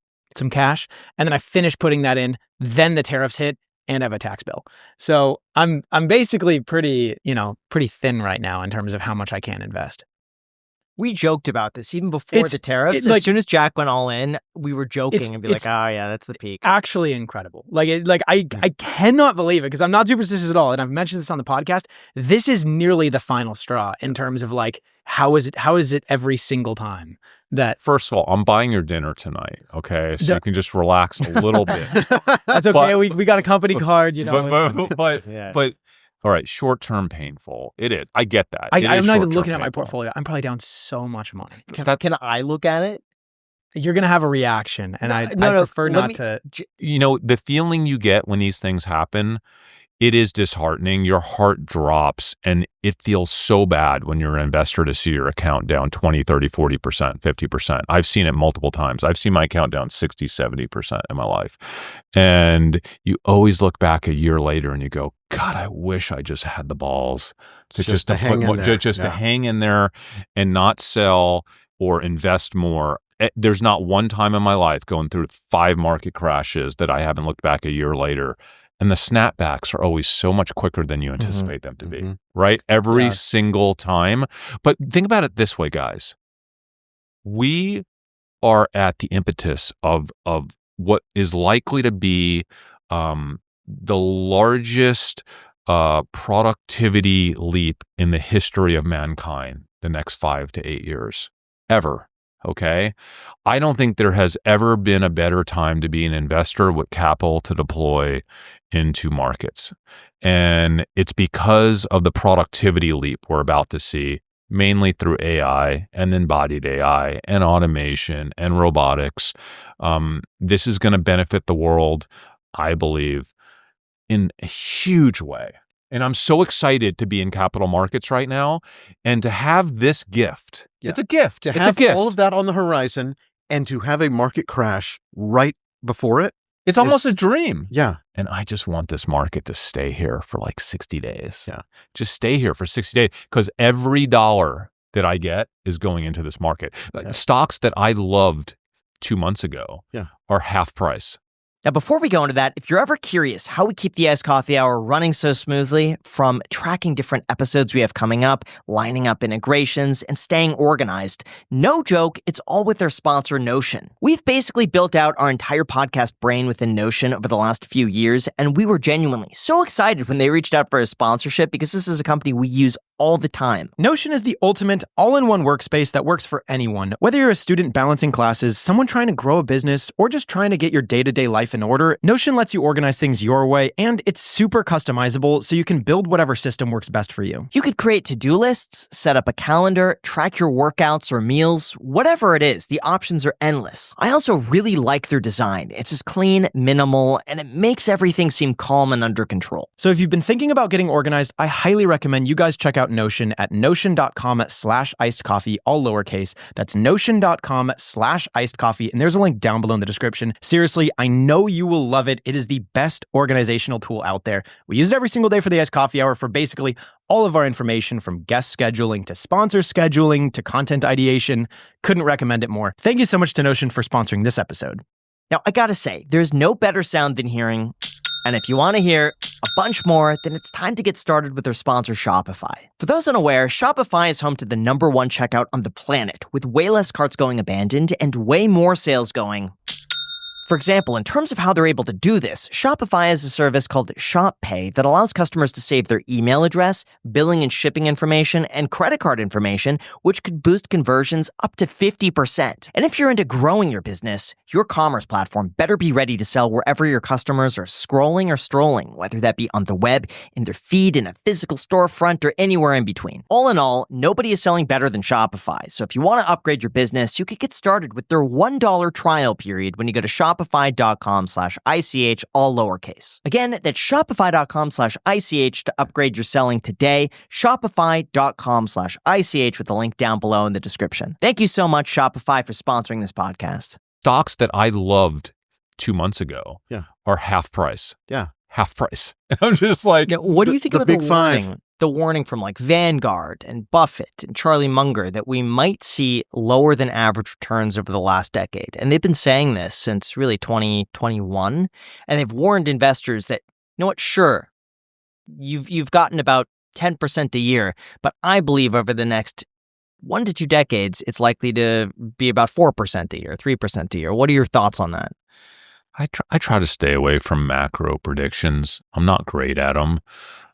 cash, and then I finished putting that in. Then the tariffs hit, and I have a tax bill. So I'm basically pretty thin right now in terms of how much I can invest. We joked about this even before the tariffs. As soon as Jack went all in, we were joking and be like, "Oh yeah, that's the peak." Actually incredible. I cannot believe it because I'm not superstitious at all, and I've mentioned this on the podcast. This is nearly the final straw in terms of like how is it every single time that. First of all, I'm buying your dinner tonight, okay? So you can just relax a little bit. That's okay. We got a company card, But all right, short-term painful. It is. I get that. I'm not even looking at my portfolio. I'm probably down so much money. Can I look at it? You're going to have a reaction, and I prefer not to. The feeling you get when these things happen, it is disheartening. Your heart drops, and it feels so bad when you're an investor to see your account down 20, 30, 40%, 50%. I've seen it multiple times. I've seen my account down 60, 70% in my life. And you always look back a year later and you go, God, I wish I just had the balls to hang in there and not sell or invest more. There's not one time in my life going through 5 market crashes that I haven't looked back a year later. And the snapbacks are always so much quicker than you anticipate them to be, right? Every single time. But think about it this way, guys. We are at the impetus of what is likely to be the largest productivity leap in the history of mankind the next 5 to 8 years, ever. Okay. I don't think there has ever been a better time to be an investor with capital to deploy into markets. And it's because of the productivity leap we're about to see, mainly through AI and embodied AI and automation and robotics. This is going to benefit the world, I believe, in a huge way. And I'm so excited to be in capital markets right now and to have this gift. Yeah. It's a gift. To have all of that on the horizon and to have a market crash right before it. It's almost a dream. Yeah. And I just want this market to stay here for like 60 days. Yeah. Just stay here for 60 days because every dollar that I get is going into this market. Stocks that I loved 2 months ago are half price. Now, before we go into that, if you're ever curious how we keep the Iced Coffee Hour running so smoothly, from tracking different episodes we have coming up, lining up integrations, and staying organized, no joke, it's all with our sponsor, Notion. We've basically built out our entire podcast brain within Notion over the last few years, and we were genuinely so excited when they reached out for a sponsorship because this is a company we use all the time. Notion is the ultimate all-in-one workspace that works for anyone. Whether you're a student balancing classes, someone trying to grow a business, or just trying to get your day-to-day life in order, Notion lets you organize things your way, and it's super customizable so you can build whatever system works best for you. You could create to-do lists, set up a calendar, track your workouts or meals, whatever it is, the options are endless. I also really like their design. It's just clean, minimal, and it makes everything seem calm and under control. So if you've been thinking about getting organized, I highly recommend you guys check out Notion at notion.com/icedcoffee, all lowercase. That's notion.com/icedcoffee. And there's a link down below in the description. Seriously, I know you will love it. It is the best organizational tool out there. We use it every single day for the Iced Coffee Hour for basically all of our information, from guest scheduling to sponsor scheduling to content ideation. Couldn't recommend it more. Thank you so much to Notion for sponsoring this episode. Now, I gotta say, there's no better sound than hearing, and if you want to hear a bunch more, then it's time to get started with their sponsor, Shopify. For those unaware, Shopify is home to the #1 checkout on the planet, with way less carts going abandoned and way more sales going. For example, in terms of how they're able to do this, Shopify has a service called Shop Pay that allows customers to save their email address, billing and shipping information, and credit card information, which could boost conversions up to 50%. And if you're into growing your business, your commerce platform better be ready to sell wherever your customers are scrolling or strolling, whether that be on the web, in their feed, in a physical storefront, or anywhere in between. All in all, nobody is selling better than Shopify. So if you want to upgrade your business, you could get started with their $1 trial period when you go to shopify.com/ICH, all lowercase. Again, that's shopify.com/ICH to upgrade your selling today. Shopify.com/ICH with the link down below in the description. Thank you so much, Shopify, for sponsoring this podcast. Stocks that I loved 2 months ago are half price. Yeah. Half price. And I'm just like, now, what do you think about big the five? warning? The warning from like Vanguard and Buffett and Charlie Munger that we might see lower than average returns over the last decade. And they've been saying this since really 2021. And they've warned investors that, you know what, sure, you've gotten about 10% a year, but I believe over the next 1 to 2 decades, it's likely to be about 4% a year, 3% a year. What are your thoughts on that? I try to stay away from macro predictions. I'm not great at them.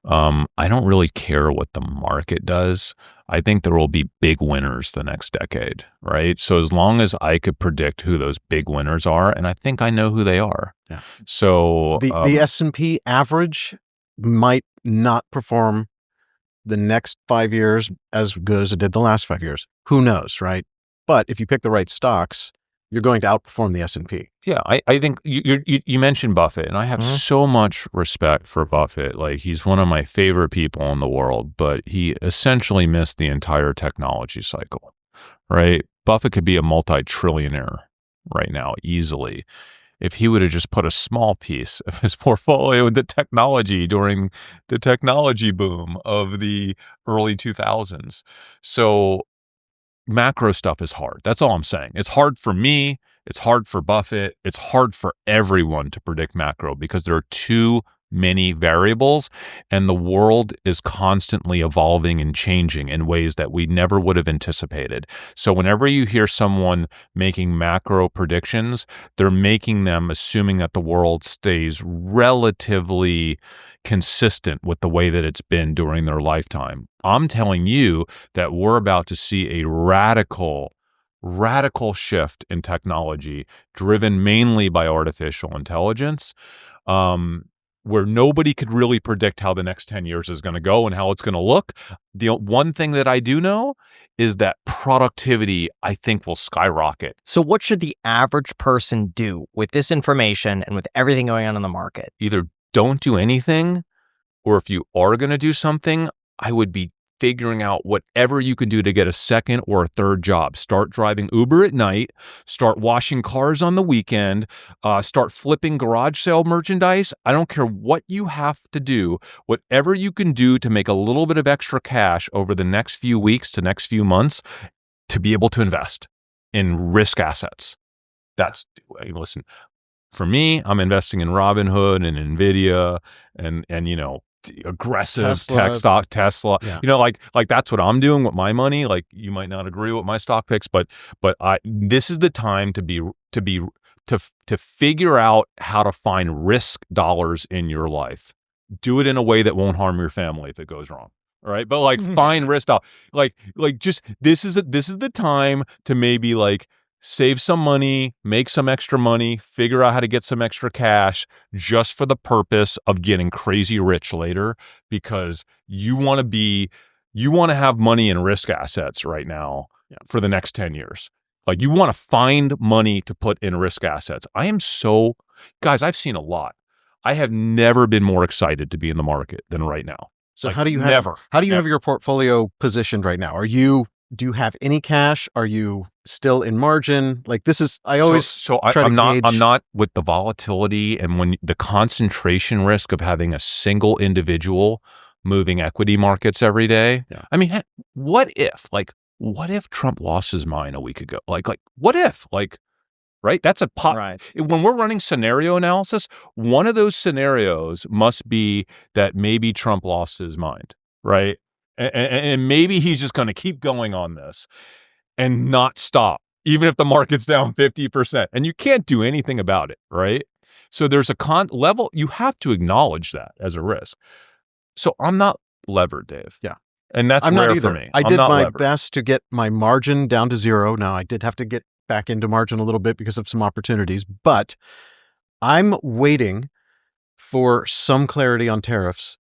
I don't really care what the market does. I think there will be big winners the next decade, right? So as long as I could predict who those big winners are, and I think I know who they are. Yeah. So the S&P average might not perform the next 5 years as good as it did the last 5 years. Who knows, right? But if you pick the right stocks, you're going to outperform the S&P. Yeah, I think you mentioned Buffett, and I have so much respect for Buffett. Like, he's one of my favorite people in the world, but he essentially missed the entire technology cycle, right? Buffett could be a multi-trillionaire right now easily if he would have just put a small piece of his portfolio into technology during the technology boom of the early 2000s. So macro stuff is hard. That's all I'm saying. It's hard for me. It's hard for Buffett. It's hard for everyone to predict macro because there are too many variables and the world is constantly evolving and changing in ways that we never would have anticipated. So whenever you hear someone making macro predictions, they're making them assuming that the world stays relatively consistent with the way that it's been during their lifetime. I'm telling you that we're about to see a radical shift in technology driven mainly by artificial intelligence, where nobody could really predict how the next 10 years is going to go and how it's going to look. The one thing that I do know is that productivity, I think, will skyrocket. So what should the average person do with this information and with everything going on in the market? Either don't do anything, or if you are going to do something, I would be figuring out whatever you can do to get a second or a third job. Start driving Uber at night, start washing cars on the weekend, start flipping garage sale merchandise. I don't care what you have to do, whatever you can do to make a little bit of extra cash over the next few weeks to next few months to be able to invest in risk assets. Listen, for me, I'm investing in Robinhood and NVIDIA and aggressive Tesla. tech stock, Tesla. Yeah. Like that's what I'm doing with my money. Like, you might not agree with my stock picks, but this is the time to figure out how to find risk dollars in your life. Do it in a way that won't harm your family if it goes wrong. All right, but find risk dollars. Just this is the time to maybe save some money, make some extra money, figure out how to get some extra cash just for the purpose of getting crazy rich later, because you want to have money in risk assets right now for the next 10 years. You want to find money to put in risk assets. Guys, I've seen a lot. I have never been more excited to be in the market than right now. So how do you have your portfolio positioned right now? Do you have any cash? Are you still in margin? I'm not with the volatility and when the concentration risk of having a single individual moving equity markets every day. Yeah. I mean, what if Trump lost his mind a week ago? What if? Right? That's right. When we're running scenario analysis, one of those scenarios must be that maybe Trump lost his mind, right? And maybe he's just going to keep going on this and not stop, even if the market's down 50%. And you can't do anything about it, right? So there's a level, you have to acknowledge that as a risk. So I'm not levered, Dave. Yeah. And that's rare for me. I did my best to get my margin down to zero. Now, I did have to get back into margin a little bit because of some opportunities, but I'm waiting for some clarity on tariffs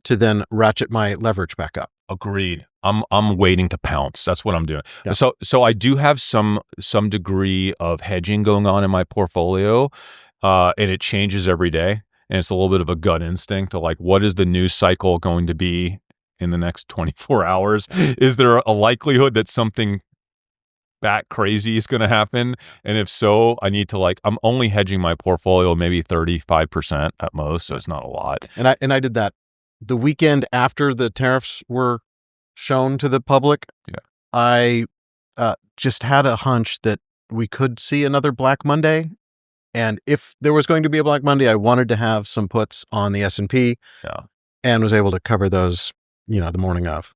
to then ratchet my leverage back up. Agreed. I'm waiting to pounce. That's what I'm doing. Yeah. So I do have some degree of hedging going on in my portfolio, and it changes every day. And it's a little bit of a gut instinct to what is the news cycle going to be in the next 24 hours? Is there a likelihood that something bat crazy is going to happen? And if so, I need to I'm only hedging my portfolio maybe 35% at most, so it's not a lot. And I did that the weekend after the tariffs were shown to the public. Yeah. I just had a hunch that we could see another Black Monday. And if there was going to be a Black Monday, I wanted to have some puts on the S&P and was able to cover those, the morning of.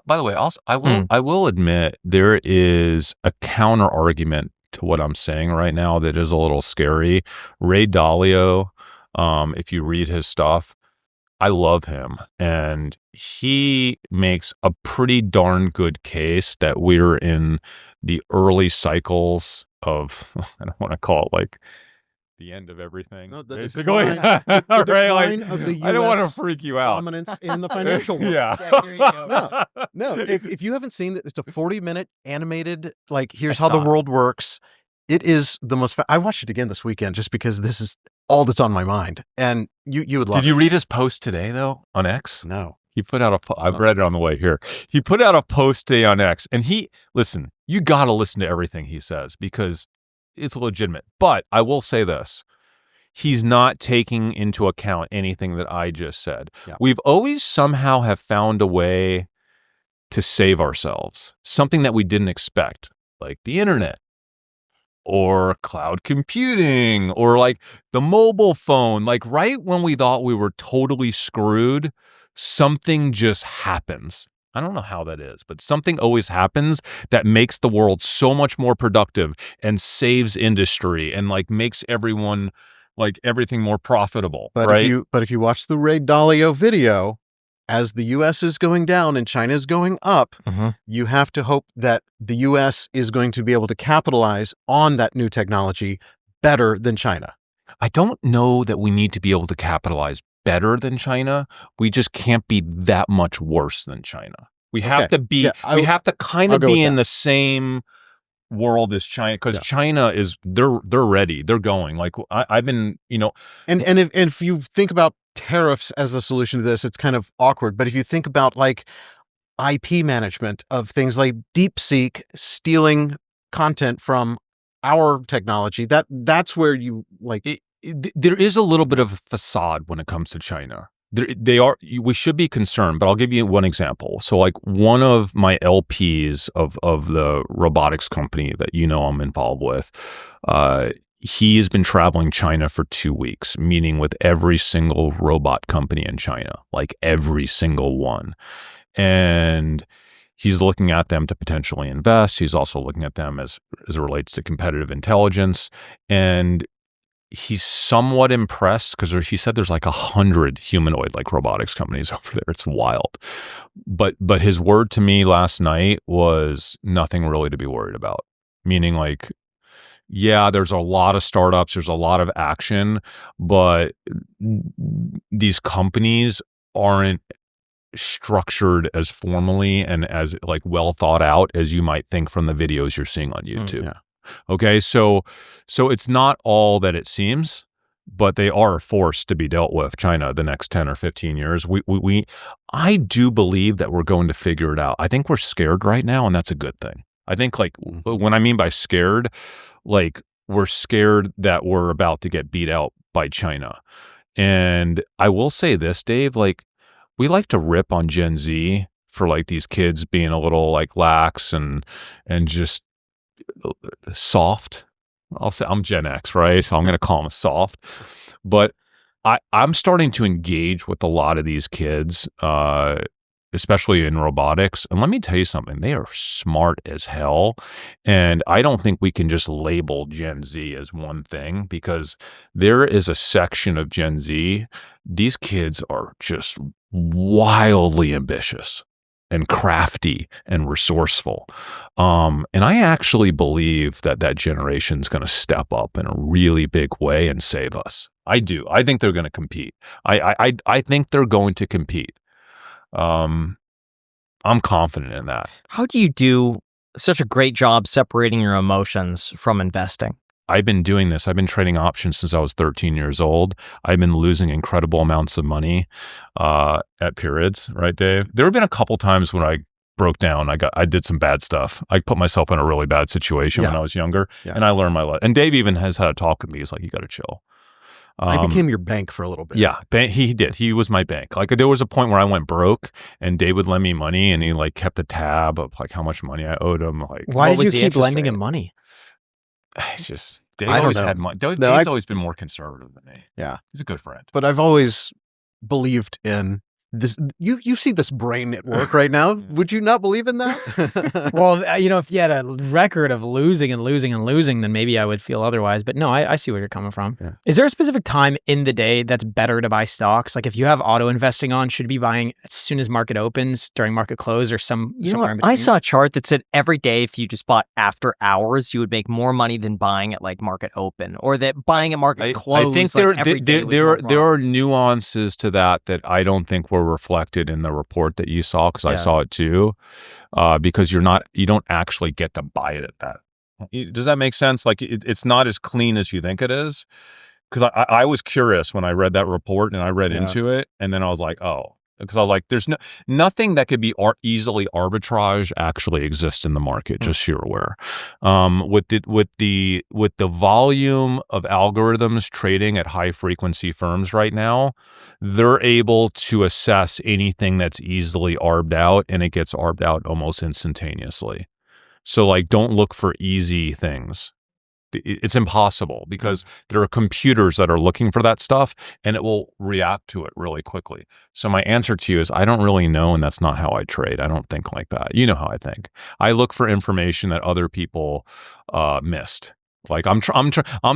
By the way, also I will admit there is a counter argument to what I'm saying right now that is a little scary. Ray Dalio, if you read his stuff, I love him, and he makes a pretty darn good case that we're in the early cycles of, I don't want to call it like the end of everything. No, the basically. decline- the Right? decline Like, of the I don't want US to freak you out. dominance in the financial world. Yeah. No, if you haven't seen it, it's a 40-minute animated, like, here's I how the saw it. world works. It is the most, I watched it again this weekend just because this is all that's on my mind. And you would love Did you it. read his post today, though, on X? No. He put out I've read it on the way here. He put out a post today on X, and listen, you got to listen to everything he says because it's legitimate. But I will say this. He's not taking into account anything that I just said. Yeah. We've always somehow have found a way to save ourselves, something that we didn't expect, like the internet or cloud computing or like the mobile phone. Like right when we thought we were totally screwed, something just happens. I don't know how that is, but something always happens that makes the world so much more productive and saves industry and like makes everyone like everything more profitable. But right? if you watch the Ray Dalio video, as the US is going down and China is going up, you have to hope that the US is going to be able to capitalize on that new technology better than China. I don't know that we need to be able to capitalize better than China. We just can't be that much worse than China. We have to be, we have to kind of be in the same world as China, because China is, they're ready. They're going. Like I've been, And if you think about tariffs as a solution to this, it's kind of awkward. But if you think about like IP management of things like DeepSeek stealing content from our technology, that's where you like. There is a little bit of a facade when it comes to China. We should be concerned, but I'll give you one example. So like one of my LPs of the robotics company that I'm involved with, he has been traveling China for 2 weeks, meeting with every single robot company in China, like every single one. And he's looking at them to potentially invest. He's also looking at them as it relates to competitive intelligence. And he's somewhat impressed because he said there's like 100 humanoid like robotics companies over there. It's wild. But his word to me last night was nothing really to be worried about. Meaning like, yeah, there's a lot of startups, there's a lot of action, but these companies aren't structured as formally and as like well thought out as you might think from the videos you're seeing on YouTube. Okay, so it's not all that it seems, but they are a force to be dealt with, China, the next 10 or 15 years. I do believe that we're going to figure it out. I think we're scared right now, and that's a good thing. I think like when I mean by scared, like we're scared that we're about to get beat out by China. And I will say this, Dave, like we like to rip on Gen Z for like these kids being a little like lax and just soft. I'll say I'm Gen X, right? So I'm going to call them soft. But I'm starting to engage with a lot of these kids, especially in robotics. And let me tell you something, they are smart as hell. And I don't think we can just label Gen Z as one thing, because there is a section of Gen Z, these kids are just wildly ambitious and crafty and resourceful. And I actually believe that generation's going to step up in a really big way and save us. I do. I think they're going to compete. I think they're going to compete. I'm confident in that. How do you do such a great job separating your emotions from investing? I've been doing this. I've been trading options since I was 13 years old. I've been losing incredible amounts of money at periods, right, Dave? There have been a couple times when I broke down. I did some bad stuff. I put myself in a really bad situation when I was younger, and I learned my lesson. And Dave even has had a talk with me. He's like, you got to chill. I became your bank for a little bit. Yeah, he did. He was my bank. Like there was a point where I went broke, and Dave would lend me money, and he like kept a tab of like how much money I owed him. Like, why did you keep lending him money? It's just Dave always had money. Dave's always been more conservative than me. Yeah, he's a good friend. But I've always believed in you see this brain at work right now. Would you not believe in that? Well, if you had a record of losing and losing and losing, then maybe I would feel otherwise. But no, I see where you're coming from. Yeah. Is there a specific time in the day that's better to buy stocks? Like if you have auto investing on, should you be buying as soon as market opens, during market close, or somewhere in between? I saw a chart that said every day if you just bought after hours, you would make more money than buying at like market open, or that buying at market close. I think every day there are nuances to that I don't think were reflected in the report that you saw, because I saw it too. Because you don't actually get to buy it at that. Does that make sense? Like it's not as clean as you think it is. Because I was curious when I read that report and I read into it, and then I was like, oh, because I was like, there's nothing that could be easily arbitrage actually exists in the market. Just so you're aware. With the volume of algorithms trading at high frequency firms right now, they're able to assess anything that's easily arbed out, and it gets arbed out almost instantaneously. So like, don't look for easy things. It's impossible, because there are computers that are looking for that stuff, and it will react to it really quickly. So my answer to you is I don't really know, and that's not how I trade. I don't think like that. You know how I think. I look for information that other people missed. Like I'm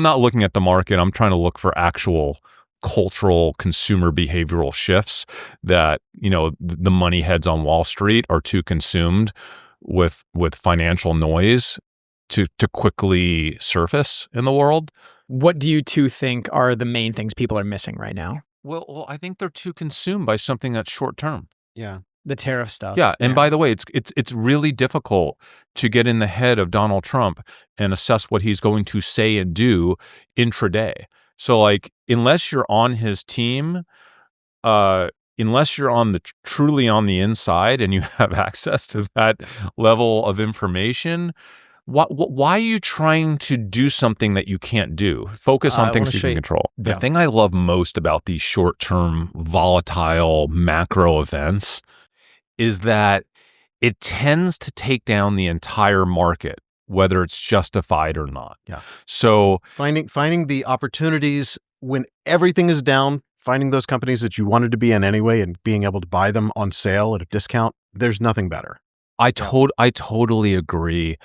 not looking at the market. I'm trying to look for actual cultural consumer behavioral shifts that, the money heads on Wall Street are too consumed with financial noise to quickly surface in the world. What do you two think are the main things people are missing right now? Well, I think they're too consumed by something that's short term. Yeah. The tariff stuff. Yeah, and by the way, it's really difficult to get in the head of Donald Trump and assess what he's going to say and do intraday. So like, unless you're on his team, unless you're truly on the inside and you have access to that level of information, why are you trying to do something that you can't do? Focus on things you can control. The thing I love most about these short-term, volatile macro events is that it tends to take down the entire market, whether it's justified or not. Yeah. So finding the opportunities when everything is down, finding those companies that you wanted to be in anyway, and being able to buy them on sale at a discount, there's nothing better. I totally agree.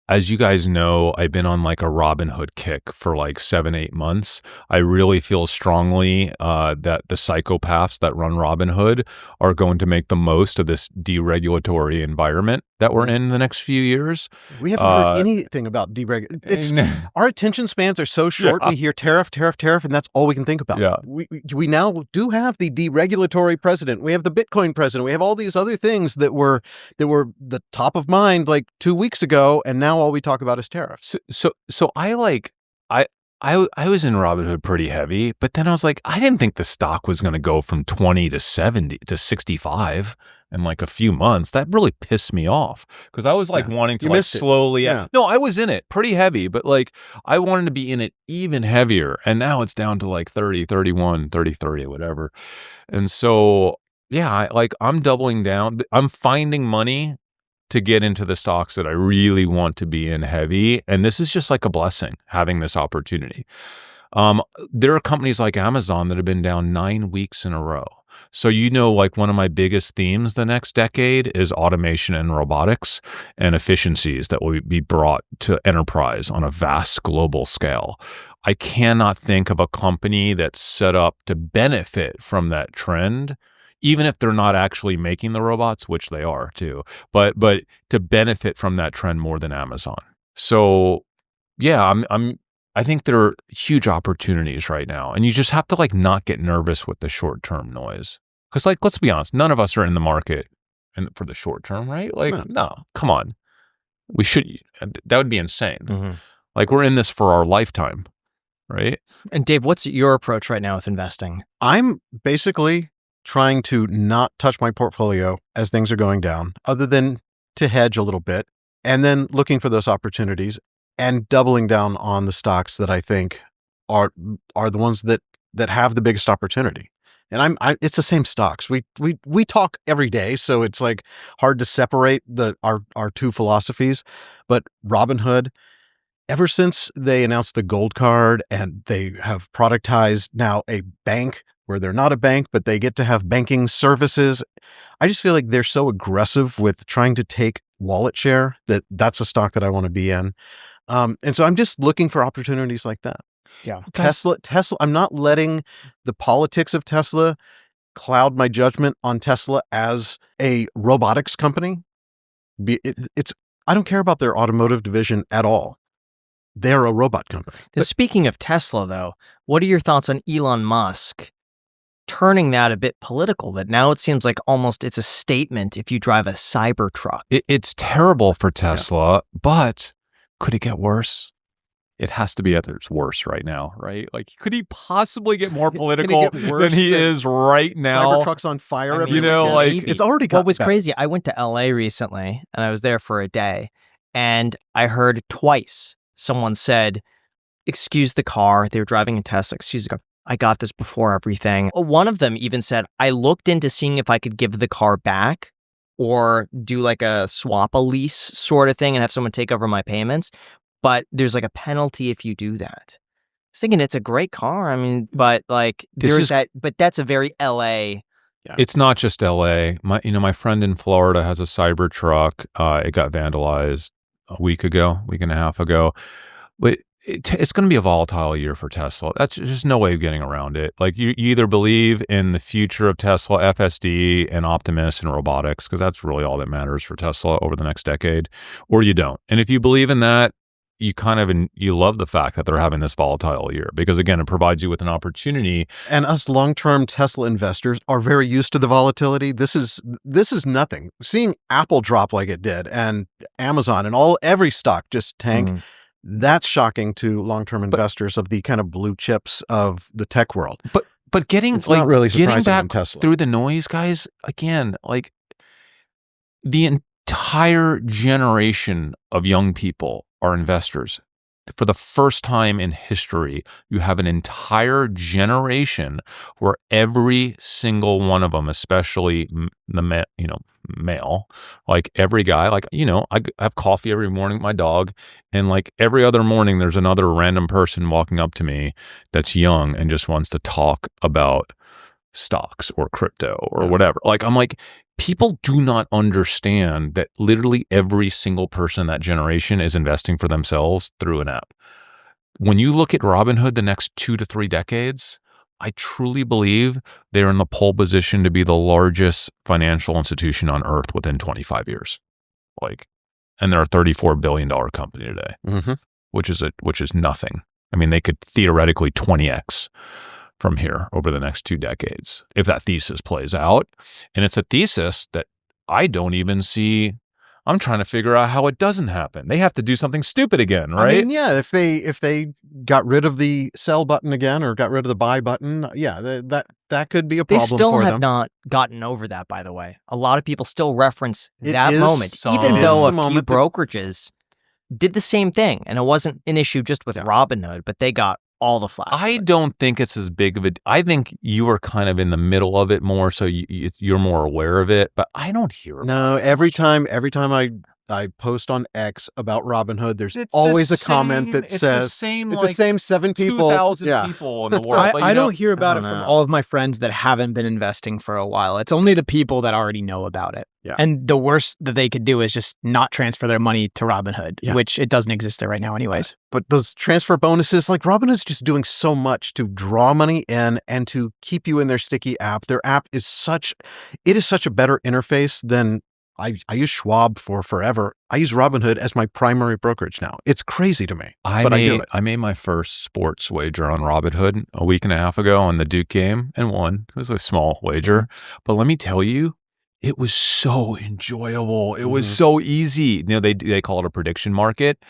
As you guys know, I've been on like a Robinhood kick for like 7-8 months. I really feel strongly that the psychopaths that run Robinhood are going to make the most of this deregulatory environment that we're in the next few years. We haven't heard anything about deregulation. Our attention spans are so short. We hear tariff, and that's all we can think about. Yeah. We now do have the deregulatory president. We have the Bitcoin president. We have all these other things that were the top of mind like 2 weeks ago, and now all we talk about is tariffs. So I was in Robinhood pretty heavy, but then I was like, I didn't think the stock was going to go from 20 to 70 to 65 in like a few months. That really pissed me off, because I was like wanting to like slowly. No, I was in it pretty heavy, but like I wanted to be in it even heavier. And now it's down to like 30, 31, 30, 30, whatever. And so, yeah, I'm doubling down. I'm finding money to get into the stocks that I really want to be in heavy. And this is just like a blessing, having this opportunity. There are companies like Amazon that have been down 9 weeks in a row. So, like one of my biggest themes the next decade is automation and robotics and efficiencies that will be brought to enterprise on a vast global scale. I cannot think of a company that's set up to benefit from that trend, even if they're not actually making the robots, which they are too, but to benefit from that trend more than Amazon. So yeah, I think there are huge opportunities right now, and you just have to like not get nervous with the short-term noise. Cause like, let's be honest, none of us are in the market for the short term, right? Like, no, come on. That would be insane. Mm-hmm. Like we're in this for our lifetime, right? And Dave, what's your approach right now with investing? I'm basically trying to not touch my portfolio as things are going down, other than to hedge a little bit, and then looking for those opportunities and doubling down on the stocks that I think are the ones that have the biggest opportunity. And it's the same stocks. We talk every day, so it's like hard to separate our two philosophies. But Robinhood, ever since they announced the gold card and they have productized now a bank where they're not a bank, but they get to have banking services. I just feel like they're so aggressive with trying to take wallet share that that's a stock that I want to be in. And so I'm just looking for opportunities like that. Yeah. Tesla, I'm not letting the politics of Tesla cloud my judgment on Tesla as a robotics company. I don't care about their automotive division at all. They're a robot company. Now, speaking of Tesla, though, what are your thoughts on Elon Musk turning that a bit political, that now it seems like almost it's a statement if you drive a Cybertruck? It's terrible for Tesla, but could it get worse? It has to be at its worst right now, right? Like, could he possibly get more political than he is right now? Cybertruck's on fire every you know, weekend. like Maybe. It's already got What was bad. crazy, I went to LA recently and I was there for a day, and I heard twice someone said, "Excuse the car." They were driving a Tesla. "Excuse the car. I got this before everything." One of them even said, "I looked into seeing if I could give the car back or do like a a lease sort of thing and have someone take over my payments. But there's like a penalty if you do that." I was thinking it's a great car. I mean, but like but that's a very LA. It's not just LA. My friend in Florida has a Cybertruck. It got vandalized a week and a half ago. But it's going to be a volatile year for Tesla. That's just no way of getting around it. Like, you either believe in the future of Tesla, FSD, and Optimus and robotics, because that's really all that matters for Tesla over the next decade, or you don't. And if you believe in that, you love the fact that they're having this volatile year, because again, it provides you with an opportunity. And us long-term Tesla investors are very used to the volatility. This is nothing. Seeing Apple drop like it did, and Amazon and every stock just tank. That's shocking to long-term investors of the kind of blue chips of the tech world. But getting it's not really getting surprising back in Tesla. through the noise, guys, again, like the entire generation of young people are investors. For the first time in history, you have an entire generation where every single one of them, especially the male, like every guy, like, I have coffee every morning with my dog, and like every other morning there's another random person walking up to me that's young and just wants to talk about stocks or crypto or whatever. Like, I'm like, people do not understand that literally every single person in that generation is investing for themselves through an app. When you look at Robinhood the next 2 to 3 decades, I truly believe they're in the pole position to be the largest financial institution on earth within 25 years. And they're a $34 billion company today, which is nothing. I mean, they could theoretically 20x from here over the next 2 decades, if that thesis plays out. And it's a thesis that I don't even see. I'm trying to figure out how it doesn't happen. They have to do something stupid again, right? I mean, yeah, if they got rid of the sell button again or got rid of the buy button, yeah, that could be a problem for them. They still have not gotten over that, by the way. A lot of people still reference that moment, some. even It though is the a few moment that- brokerages did the same thing. And it wasn't an issue just with Robinhood, but they got all the flack. I don't think it's as big of a. I think you are kind of in the middle of it more, so you're more aware of it. But I don't hear about No, every time I post on X about Robinhood, there's always a comment that says it's the same 7 people. 2,000 people in the world. I don't hear about it don't from know. all of my friends that haven't been investing for a while. It's only the people that already know about it. Yeah. And the worst that they could do is just not transfer their money to Robinhood, Yeah. which it doesn't exist there right now anyways. But those transfer bonuses, like Robinhood's just doing so much to draw money in and to keep you in their sticky app. Their app is such a better interface than I use Schwab for forever. I use Robinhood as my primary brokerage now. It's crazy to me, but I do it. I made my first sports wager on Robinhood a week and a half ago on the Duke game and won. It was a small wager, but let me tell you, it was so enjoyable. It was so easy. They call it a prediction market.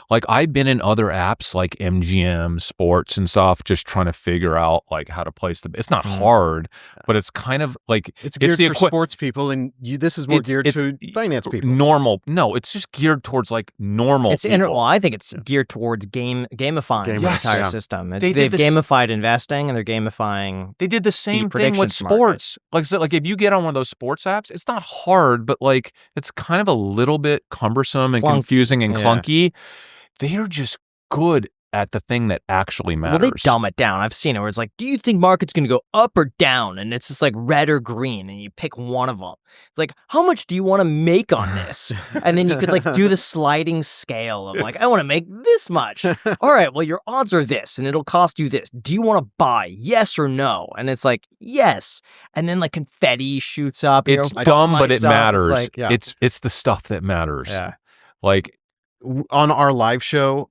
Like, I've been in other apps like MGM Sports and stuff, just trying to figure out like how to place the. It's not hard, but it's kind of like It's geared the for sports people, and this is more geared to finance people. Normal. No, it's just geared towards like normal. It's people. well, I think it's geared towards gamifying the Yes. entire Yeah. system. They did They've this- gamified investing, and they're gamifying. They did the same thing prediction with sports. Like if you get on one of those sports apps, it's not hard, but like it's kind of a little bit cumbersome and confusing and clunky. They are just good at the thing that actually matters. Well, they dumb it down. I've seen it where it's like, do you think market's going to go up or down? And it's just like red or green, and you pick one of them. It's like, how much do you want to make on this? And then you could like do the sliding scale of like, I want to make this much. All right, well, your odds are this, and it'll cost you this. Do you want to buy? Yes or no? And it's like, yes. And then like confetti shoots up. It's dumb, but it matters. It's like, It's the stuff that matters. Yeah. Like on our live show,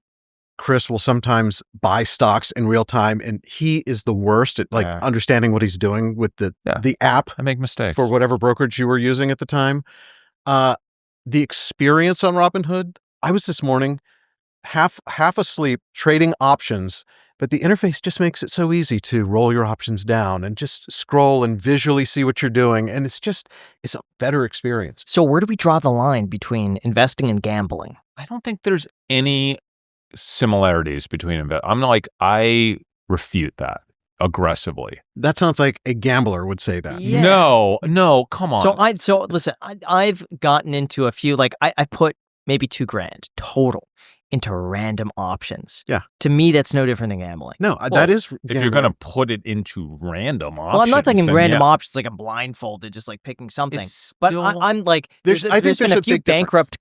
Chris will sometimes buy stocks in real time, and he is the worst at like understanding what he's doing with the app. I make mistakes for whatever brokerage you were using at the time. The experience on Robinhood, I was this morning half asleep trading options, but the interface just makes it so easy to roll your options down and just scroll and visually see what you're doing. And it's a better experience. So where do we draw the line between investing and gambling? I don't think there's any similarities between I refute that aggressively. That sounds like a gambler would say that. Yeah. No, come on. So listen, I've gotten into a few, like I put maybe $2,000 total into random options. Yeah. To me, that's no different than gambling. No, that is gambling. If you're going to put it into random options. Well, I'm not thinking random options like I'm blindfolded, just like picking something. But I'm like, there's been a few bankrupt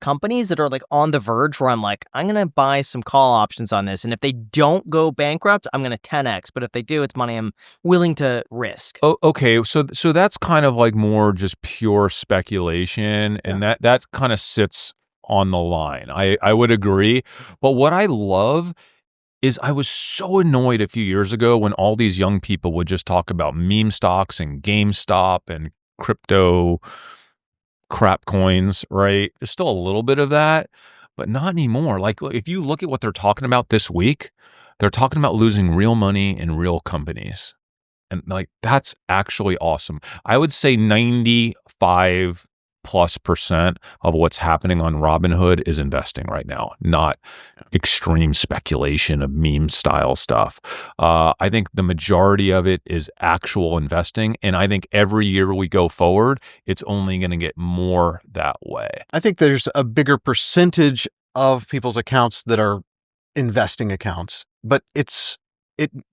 companies that are like on the verge where I'm like, I'm going to buy some call options on this. And if they don't go bankrupt, I'm going to 10x. But if they do, it's money I'm willing to risk. Oh, okay. So that's kind of like more just pure speculation. And that kind of sits on the line. I would agree. But what I love is I was so annoyed a few years ago when all these young people would just talk about meme stocks and GameStop and crypto crap coins, right? There's still a little bit of that, but not anymore. Like if you look at what they're talking about this week, they're talking about losing real money in real companies. And like, that's actually awesome. I would say 95+% of what's happening on Robinhood is investing right now, not extreme speculation of meme style stuff. I think the majority of it is actual investing. And I think every year we go forward, it's only going to get more that way. I think there's a bigger percentage of people's accounts that are investing accounts, but it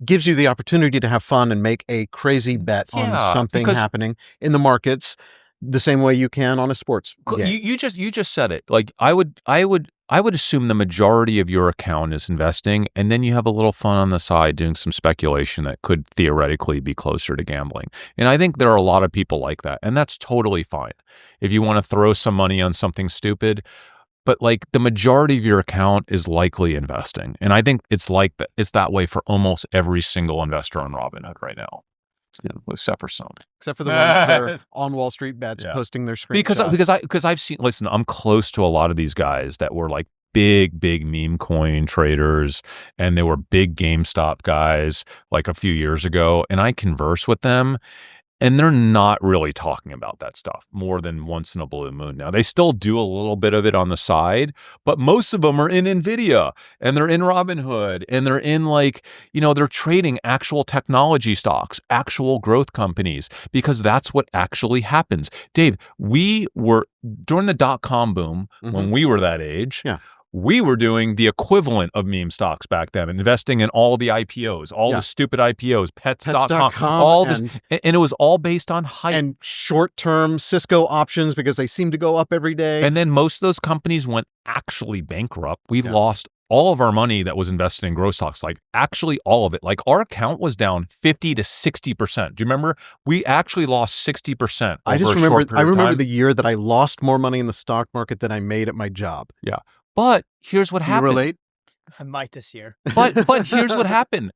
gives you the opportunity to have fun and make a crazy bet on something happening in the markets the same way you can on a sports game. You just said it. Like I would assume the majority of your account is investing, and then you have a little fun on the side doing some speculation that could theoretically be closer to gambling. And I think there are a lot of people like that, and that's totally fine. If you want to throw some money on something stupid, but like the majority of your account is likely investing. And I think it's like that. It's that way for almost every single investor on Robinhood right now. Except for some. Except for the ones that are on Wall Street bets posting their screenshots. Because I've seen, listen, I'm close to a lot of these guys that were like big meme coin traders, and they were big GameStop guys like a few years ago, and I converse with them, and they're not really talking about that stuff more than once in a blue moon. Now, they still do a little bit of it on the side, but most of them are in NVIDIA, and they're in Robinhood, and they're in like, they're trading actual technology stocks, actual growth companies, because that's what actually happens. Dave, we were, during the dot-com boom, when we were that age, we were doing the equivalent of meme stocks back then, investing in all the IPOs, all the stupid IPOs, pets.com, all this, and it was all based on hype. And short-term Cisco options because they seem to go up every day. And then most of those companies went actually bankrupt. We lost all of our money that was invested in growth stocks, like actually all of it. Like our account was down 50 to 60%. Do you remember? We actually lost 60%. I remember the year that I lost more money in the stock market than I made at my job. Yeah. But here's what happened. You relate? I might this year. But here's what happened.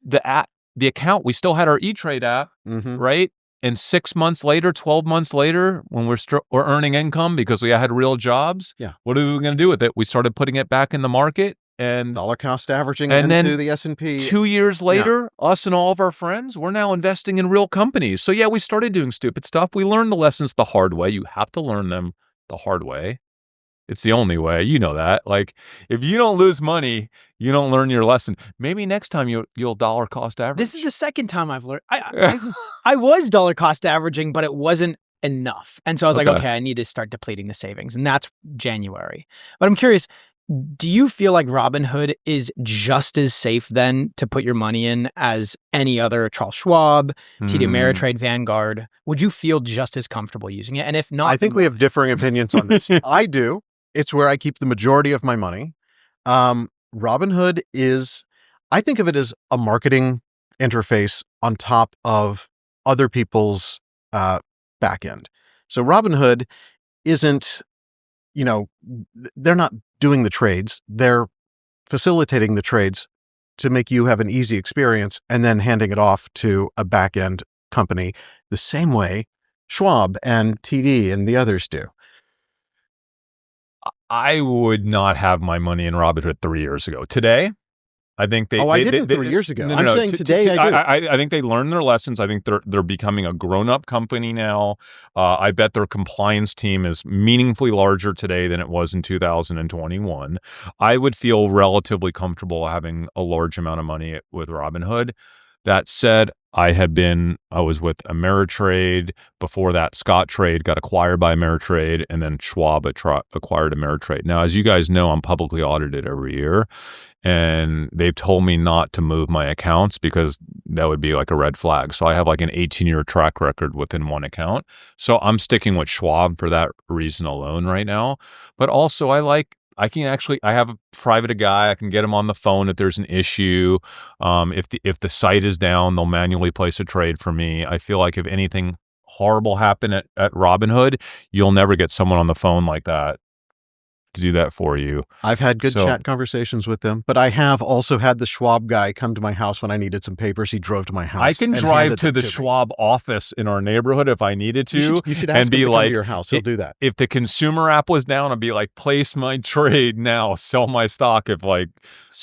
The account, we still had our E-Trade app, right? And 6 months later, 12 months later, when we're earning income because we had real jobs, what are we going to do with it? We started putting it back in the market, and dollar cost averaging into the S&P. 2 years later, us and all of our friends, we're now investing in real companies. So we started doing stupid stuff. We learned the lessons the hard way. You have to learn them the hard way. It's the only way. You know that. Like, if you don't lose money, you don't learn your lesson. Maybe next time you'll dollar cost average. This is the second time I've learned. I was dollar cost averaging, but it wasn't enough. And so I was like, okay, I need to start depleting the savings. And that's January. But I'm curious, Do you feel like Robinhood is just as safe then to put your money in as any other Charles Schwab, TD Ameritrade, Vanguard? Would you feel just as comfortable using it? And if not, I think we have differing opinions on this. I do. It's where I keep the majority of my money. Robinhood I think of it as a marketing interface on top of other people's back end. So Robinhood isn't, they're not doing the trades. They're facilitating the trades to make you have an easy experience and then handing it off to a back end company the same way Schwab and TD and the others do. I would not have my money in Robinhood 3 years ago. Today, I think I didn't 3 years ago. I'm saying today I do. I think they learned their lessons. I think they're becoming a grown-up company now. I bet their compliance team is meaningfully larger today than it was in 2021. I would feel relatively comfortable having a large amount of money with Robinhood. That said, I was with Ameritrade. Before that, Scottrade got acquired by Ameritrade, and then Schwab acquired Ameritrade. Now, as you guys know, I'm publicly audited every year, and they've told me not to move my accounts because that would be like a red flag. So I have like an 18-year track record within one account. So I'm sticking with Schwab for that reason alone right now. But also I have a private guy. I can get him on the phone if there's an issue. If the site is down, they'll manually place a trade for me. I feel like if anything horrible happened at Robinhood, you'll never get someone on the phone like that to do that for you. I've had good chat conversations with them, but I have also had the Schwab guy come to my house when I needed some papers. He drove to my house. I can drive to the Schwab office in our neighborhood if I needed to. You should ask him to come to your house. He'll do that. If the consumer app was down, I'd be like, place my trade now, sell my stock if I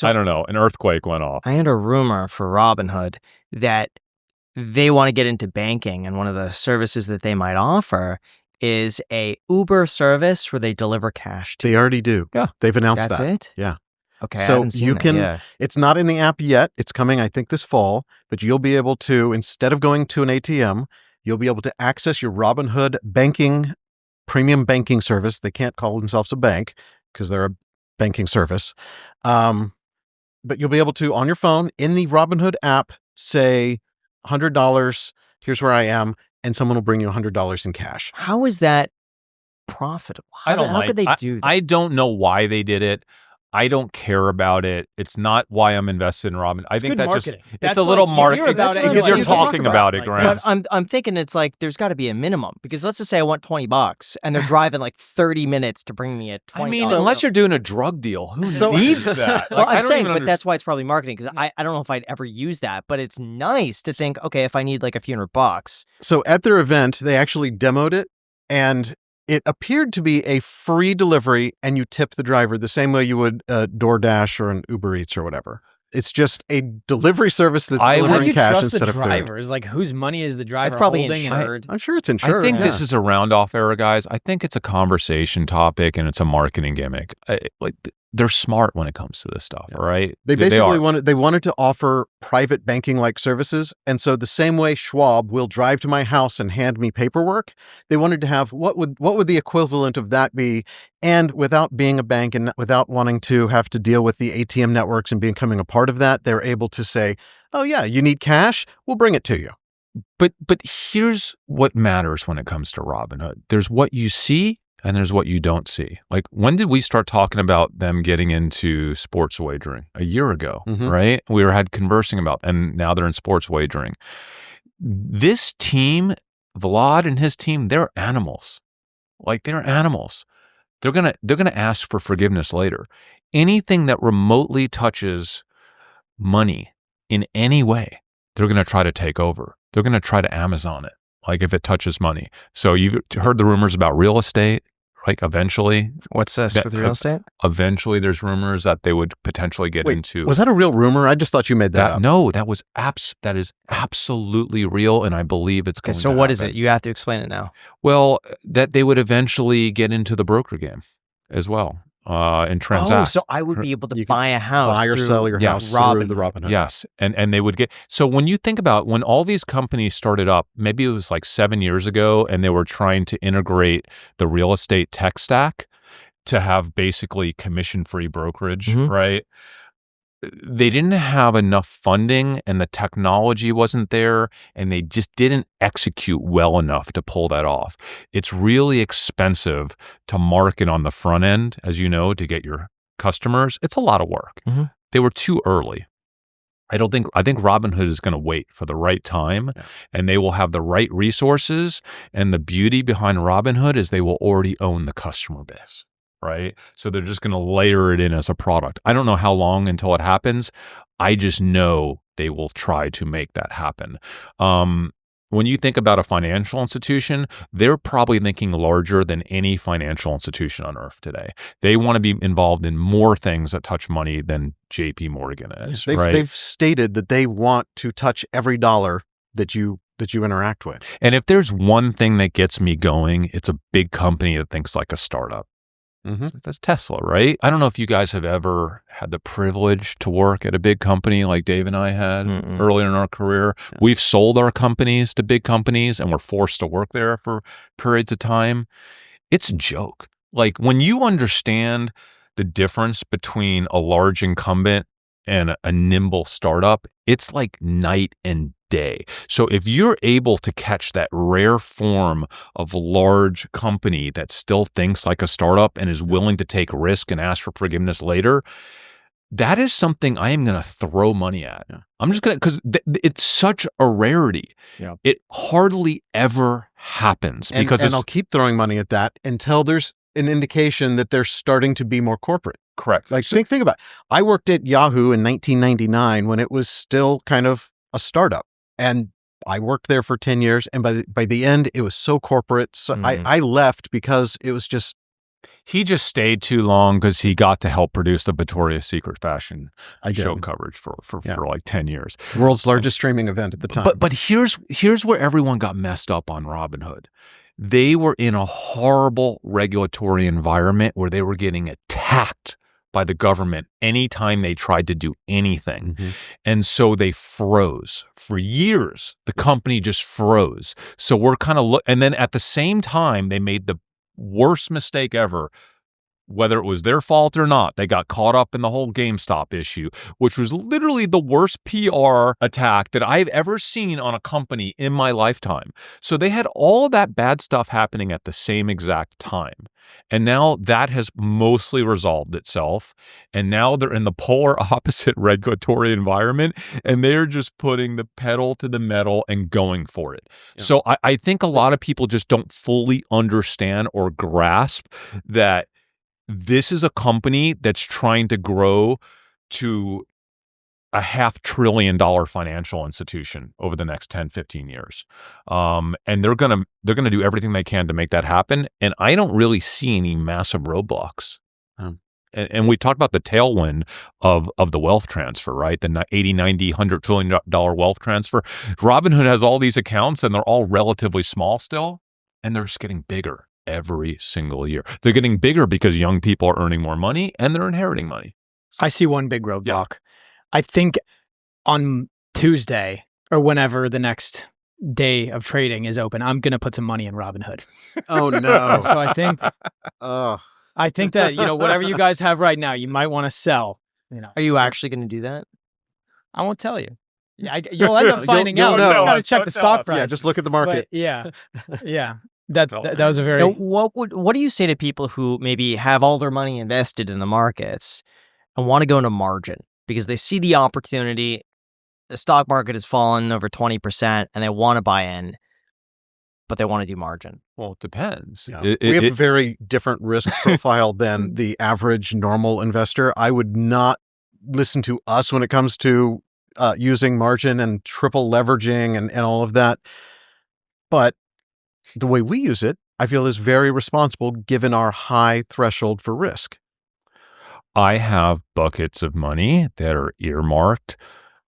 don't know, an earthquake went off. I had a rumor for Robinhood that they want to get into banking, and one of the services that they might offer is a Uber service where they deliver cash to you. They already do. Yeah. They've announced that. That's it? Yeah. Okay. I So haven't seen you that, can, yeah. it's not in the app yet. It's coming, I think, this fall, but you'll be able to, instead of going to an ATM, you'll be able to access your Robinhood premium banking service. They can't call themselves a bank because they're a banking service. But you'll be able to, on your phone, in the Robinhood app, say $100, here's where I am, and someone will bring you $100 in cash. How is that profitable? How could they do that? I don't know why they did it. I don't care about it. It's not why I'm invested in Robinhood. I think good marketing. It's a little marketing about it because and you're you talking about it, Grant. But I'm thinking it's like there's got to be a minimum, because let's just say I want $20 and they're driving like 30 minutes to bring me a $20. I mean, unless you're doing a drug deal, who needs that? Well, I'm saying, but that's why it's probably marketing, because I don't know if I'd ever use that, but it's nice to think, okay, if I need like a few $100. So at their event, they actually demoed it, and it appeared to be a free delivery, and you tip the driver the same way you would DoorDash or an Uber Eats or whatever. It's just a delivery service that's delivering cash instead of food. Drivers? Like, whose money is the driver It's probably holding? insured. I'm sure it's insured. I think this is a round-off era, guys. I think it's a conversation topic and it's a marketing gimmick. They're smart when it comes to this stuff, right? They basically wanted to offer private banking-like services, and so the same way Schwab will drive to my house and hand me paperwork, they wanted to have what would the equivalent of that be, and without being a bank and without wanting to have to deal with the ATM networks and becoming a part of that, they're able to say, "Oh yeah, you need cash? We'll bring it to you." But here's what matters when it comes to Robinhood. There's what you see and there's what you don't see. Like, when did we start talking about them getting into sports wagering? A year ago, right? We had conversing about, and now they're in sports wagering. This team, Vlad and his team, they're animals. Like, they're animals. They're gonna ask for forgiveness later. Anything that remotely touches money in any way, they're gonna try to take over. They're gonna try to Amazon it. Like, if it touches money. So you've heard the rumors about real estate. Like, eventually. What's this with real estate? Eventually, there's rumors that they would potentially get into. Was that a real rumor? I just thought you made that up. No, that is absolutely real, and I believe it's going to happen. So what is it? You have to explain it now. Well, that they would eventually get into the broker game as well. And transact. Oh, so I would be able to buy a house, buy or sell your house through the Robinhood. Yes, and they would get. So when you think about when all these companies started up, maybe it was like 7 years ago, and they were trying to integrate the real estate tech stack. to have basically commission-free brokerage, right? They didn't have enough funding and the technology wasn't there, and they just didn't execute well enough to pull that off. It's really expensive to market on the front end, as you know, to get your customers. It's a lot of work. They were too early. I think Robinhood is going to wait for the right time, and they will have the right resources. And the beauty behind Robinhood is they will already own the customer base, right? So they're just going to layer it in as a product. I don't know how long until it happens. I just know they will try to make that happen. When you think about a financial institution, they're probably thinking larger than any financial institution on earth today. They want to be involved in more things that touch money than JP Morgan is, right? They've stated that they want to touch every dollar that you interact with. And if there's one thing that gets me going, it's a big company that thinks like a startup. That's Tesla, right? I don't know if you guys have ever had the privilege to work at a big company like Dave and I had earlier in our career. We've sold our companies to big companies and we're forced to work there for periods of time. It's a joke. Like when you understand the difference between a large incumbent and a nimble startup, it's like night and day. So if you're able to catch that rare form of large company that still thinks like a startup and is willing to take risk and ask for forgiveness later, that is something I am going to throw money at. I'm just going to, because it's such a rarity. It hardly ever happens. And I'll keep throwing money at that until there's an indication that they're starting to be more corporate. Correct. Like think about it. I worked at Yahoo in 1999 when it was still kind of a startup. And I worked there for 10 years. And by the end, it was so corporate. So I left because it was just. He just stayed too long because he got to help produce the Victoria's Secret fashion show coverage for like 10 years. World's largest streaming event at the time. But here's where everyone got messed up on Robinhood. They were in a horrible regulatory environment where they were getting attacked by the government anytime they tried to do anything. And so they froze. For years, the company just froze. So we're kind of and then at the same time, they made the worst mistake ever. Whether it was their fault or not, they got caught up in the whole GameStop issue, which was literally the worst PR attack that I've ever seen on a company in my lifetime. So they had all of that bad stuff happening at the same exact time. And now that has mostly resolved itself. And now they're in the polar opposite regulatory environment, and they're just putting the pedal to the metal and going for it. So I think a lot of people just don't fully understand or grasp that this is a company that's trying to grow to a $500 billion financial institution over the next 10, 15 years. And they're going to do everything they can to make that happen. And I don't really see any massive roadblocks. And we talked about the tailwind of the wealth transfer, right? The 80, 90, $100 trillion wealth transfer. Robinhood has all these accounts and they're all relatively small still, and they're just getting bigger every single year. They're getting bigger because young people are earning more money and they're inheriting money. I see one big roadblock. I think on Tuesday or whenever the next day of trading is open, I'm going to put some money in Robinhood. Oh no. So I think that, whatever you guys have right now, you might want to sell. Are you actually going to do that? I won't tell you. You'll end up finding out. You got to check the stock price. Yeah, just look at the market. But yeah. That was a very. What do you say to people who maybe have all their money invested in the markets and want to go into margin because they see the opportunity, the stock market has fallen over 20%, and they want to buy in, but they want to do margin? Well, it depends. Yeah. We have a very different risk profile than the average normal investor. I would not listen to us when it comes to using margin and triple leveraging and all of that. But the way we use it, I feel, is very responsible given our high threshold for risk. I have buckets of money that are earmarked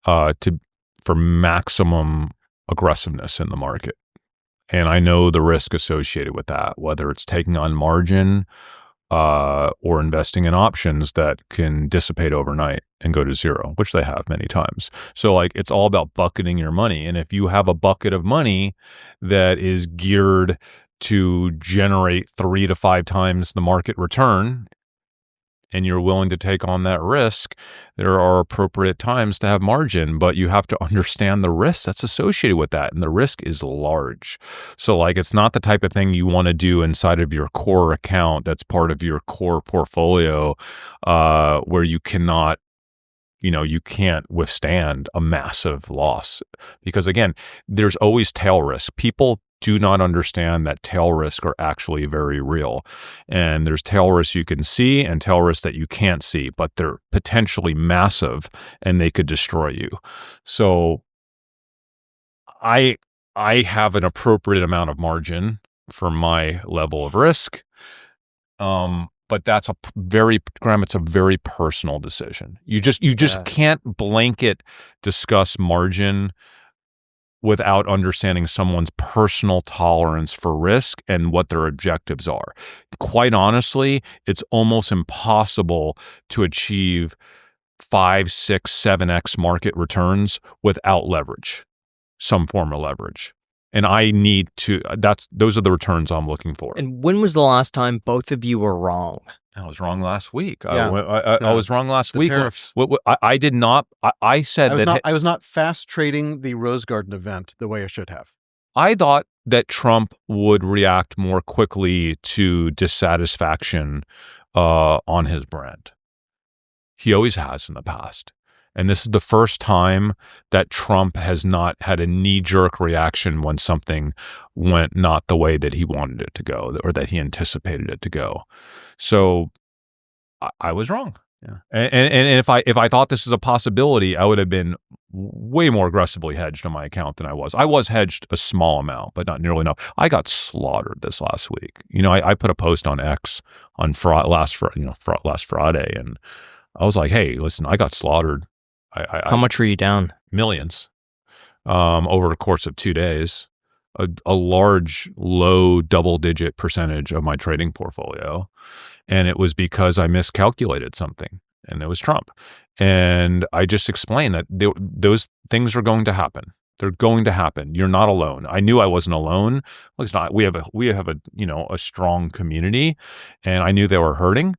for maximum aggressiveness in the market. And I know the risk associated with that, whether it's taking on margin or investing in options that can dissipate overnight and go to zero, which they have many times. So it's all about bucketing your money. And if you have a bucket of money that is geared to generate 3 to 5 times the market return, and you're willing to take on that risk, there are appropriate times to have margin, but you have to understand the risk that's associated with that. And the risk is large. So like, it's not the type of thing you want to do inside of your core account that's part of your core portfolio, where you cannot, you can't withstand a massive loss. Because again, there's always tail risk. People do not understand that tail risk are actually very real. And there's tail risks you can see and tail risks that you can't see, but they're potentially massive and they could destroy you. So I have an appropriate amount of margin for my level of risk. But that's Graham, it's a very personal decision. You just can't blanket discuss margin without understanding someone's personal tolerance for risk and what their objectives are. Quite honestly, it's almost impossible to achieve 5, 6, 7x market returns without leverage, some form of leverage. And I need to, those are the returns I'm looking for. And when was the last time both of you were wrong? I was wrong last week. Yeah. I was wrong last week. Tariffs. I did not. I said I was not fast trading the Rose Garden event the way I should have. I thought that Trump would react more quickly to dissatisfaction on his brand. He always has in the past. And this is the first time that Trump has not had a knee-jerk reaction when something went not the way that he wanted it to go or that he anticipated it to go. So I was wrong. Yeah. And if I thought this is a possibility, I would have been way more aggressively hedged on my account than I was. I was hedged a small amount, but not nearly enough. I got slaughtered this last week. I put a post on X on last Friday, and I was like, "Hey, listen, I got slaughtered." How much were you down? Millions over the course of 2 days. A large, low double-digit percentage of my trading portfolio. And it was because I miscalculated something, and it was Trump. And I just explained that those things are going to happen. They're going to happen. You're not alone. I knew I wasn't alone. Well, it's not. We have a strong community, and I knew they were hurting.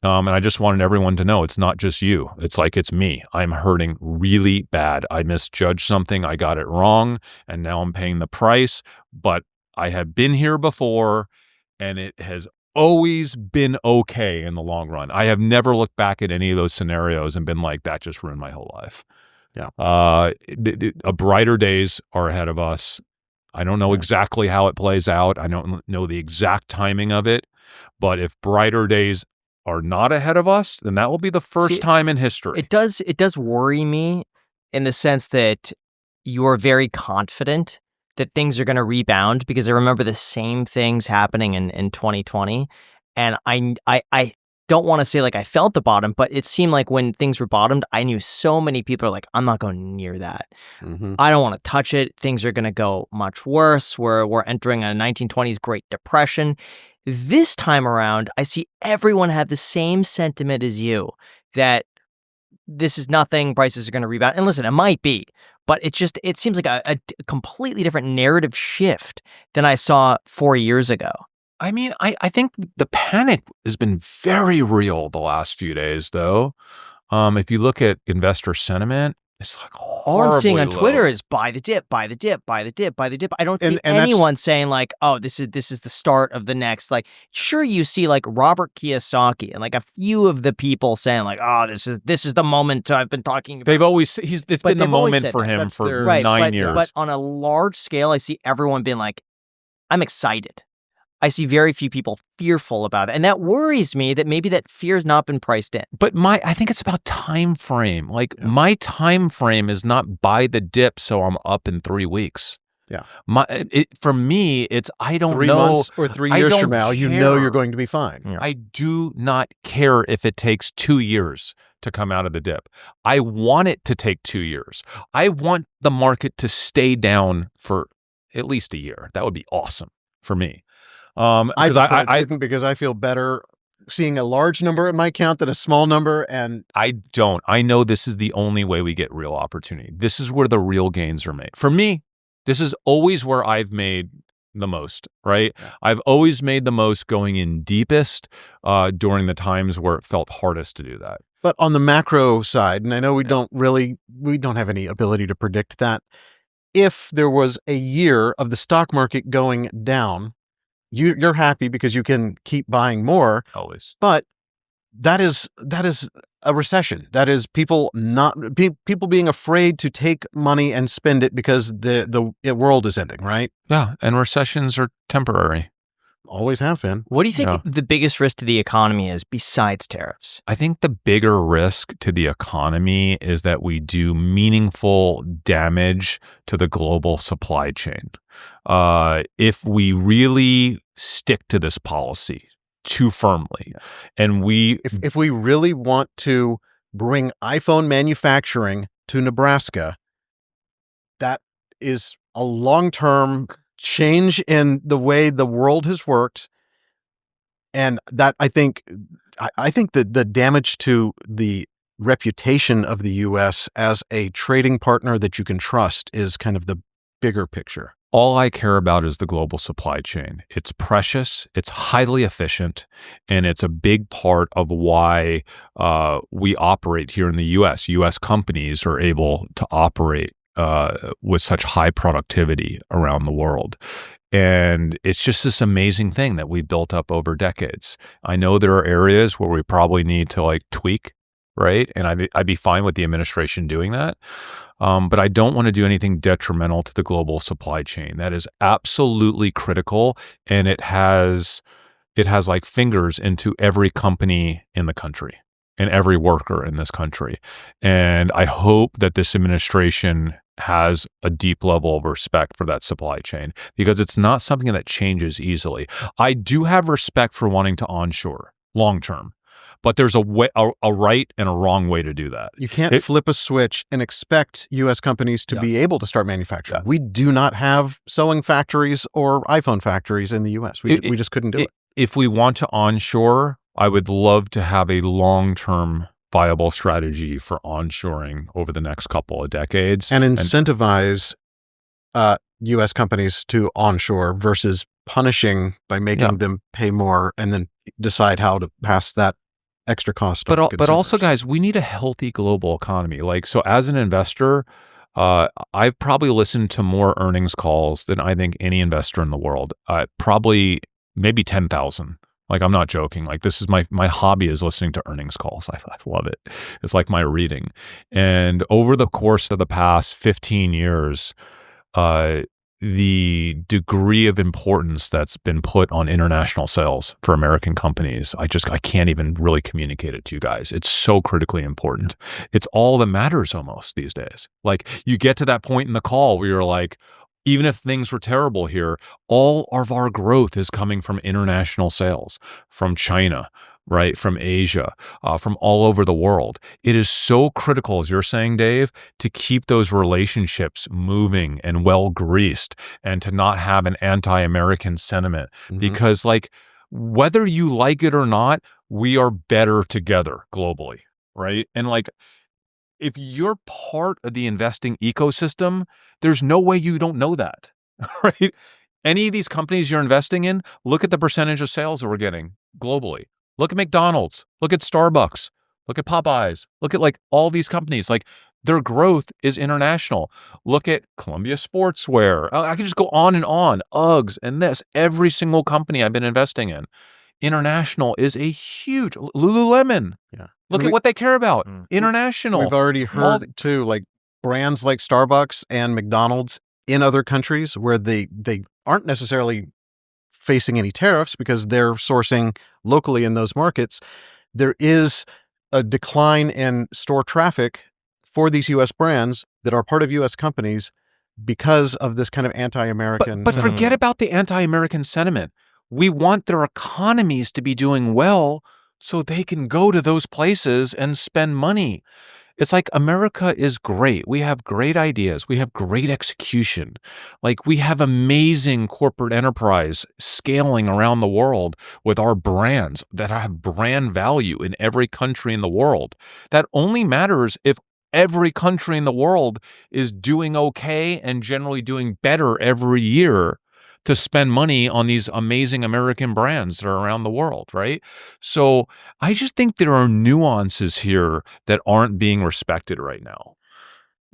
And I just wanted everyone to know it's not just you. It's like, it's me. I'm hurting really bad. I misjudged something. I got it wrong. And now I'm paying the price. But I have been here before, and it has always been okay in the long run. I have never looked back at any of those scenarios and been like, that just ruined my whole life. Yeah. Brighter days are ahead of us. I don't know exactly how it plays out. I don't know the exact timing of it. But if brighter days are not ahead of us, then that will be the first time in history. It does worry me in the sense that you're very confident that things are going to rebound, because I remember the same things happening in 2020. And I don't want to say like I felt the bottom, but it seemed like when things were bottomed, I knew so many people are like, I'm not going near that. Mm-hmm. I don't want to touch it. Things are going to go much worse. We're entering a 1920s Great Depression. This time around, I see everyone have the same sentiment as you, that this is nothing, prices are going to rebound. And listen, it might be, but it seems like a completely different narrative shift than I saw 4 years ago. I mean, I think the panic has been very real the last few days, though. If you look at investor sentiment, it's like all I'm seeing on low. Twitter is buy the dip, buy the dip, buy the dip, buy the dip. I don't see anyone saying like, oh, this is the start of the next. Like, sure, you see like Robert Kiyosaki and like a few of the people saying like, oh, this is the moment I've been talking about. It's been the moment for him for 9 years. But on a large scale, I see everyone being like, I'm excited. I see very few people fearful about it. And that worries me that maybe that fear has not been priced in. But I think it's about time frame. Like my time frame is not buy the dip so I'm up in 3 weeks. Yeah. For me, it's I don't 3 know. months or 3 years from now, you know you're going to be fine. Yeah. I do not care if it takes 2 years to come out of the dip. I want it to take 2 years. I want the market to stay down for at least a year. That would be awesome for me. Because I feel better seeing a large number in my account than a small number. And I don't. I know this is the only way we get real opportunity. This is where the real gains are made. For me, this is always where I've made the most, right? I've always made the most going in deepest during the times where it felt hardest to do that. But on the macro side, and I know we don't have any ability to predict that, if there was a year of the stock market going down, you're happy because you can keep buying more. Always. But that is a recession. That is people being afraid to take money and spend it because the world is ending, right? Yeah, and recessions are temporary. Always have been. What do you think the biggest risk to the economy is besides tariffs? I think the bigger risk to the economy is that we do meaningful damage to the global supply chain. If we really stick to this policy too firmly, and if we really want to bring iPhone manufacturing to Nebraska, that is a long-term change in the way the world has worked, and that I think that the damage to the reputation of the U.S. as a trading partner that you can trust is kind of the bigger picture. All I care about is the global supply chain. It's precious, it's highly efficient, and it's a big part of why we operate here in the U.S. U.S. companies are able to operate with such high productivity around the world. And it's just this amazing thing that we built up over decades. I know there are areas where we probably need to tweak, right? And I'd be fine with the administration doing that. But I don't want to do anything detrimental to the global supply chain. That is absolutely critical. And it has fingers into every company in the country and every worker in this country. And I hope that this administration has a deep level of respect for that supply chain, because it's not something that changes easily. I do have respect for wanting to onshore long term, but there's a right and a wrong way to do that. You can't flip a switch and expect U.S. companies to be able to start manufacturing. We do not have sewing factories or iPhone factories in the U.S. We just couldn't do it. If we want to onshore, I would love to have a long-term viable strategy for onshoring over the next couple of decades. And incentivize U.S. companies to onshore versus punishing by making them pay more and then decide how to pass that extra cost on consumers. But also, guys, we need a healthy global economy. So as an investor, I've probably listened to more earnings calls than I think any investor in the world. Probably maybe 10,000. I'm not joking. This is my hobby is listening to earnings calls. I love it. It's like my reading. And over the course of the past 15 years, the degree of importance that's been put on international sales for American companies, I can't even really communicate it to you guys. It's so critically important. It's all that matters almost these days. You get to that point in the call where you're like, even if things were terrible here, all of our growth is coming from international sales, from China, right? From Asia, from all over the world. It is so critical, as you're saying, Dave, to keep those relationships moving and well greased, and to not have an anti-American sentiment. Because whether you like it or not, we are better together globally, right? And if you're part of the investing ecosystem, there's no way you don't know that, right? Any of these companies you're investing in, look at the percentage of sales that we're getting globally. Look at McDonald's, look at Starbucks, look at Popeyes, look at all these companies. Their growth is international. Look at Columbia Sportswear. I can just go on and on. Uggs and this. Every single company I've been investing in. International is a huge Lululemon. Yeah. Look at what they care about. International. We've already heard too, brands like Starbucks and McDonald's in other countries where they aren't necessarily facing any tariffs because they're sourcing locally in those markets. There is a decline in store traffic for these U.S. brands that are part of U.S. companies because of this kind of anti-American But forget about the anti-American sentiment. We want their economies to be doing well so they can go to those places and spend money. It's America is great. We have great ideas. We have great execution. We have amazing corporate enterprise scaling around the world with our brands that have brand value in every country in the world. That only matters if every country in the world is doing okay and generally doing better every year. to spend money on these amazing American brands that are around the world, right? So I just think there are nuances here that aren't being respected right now.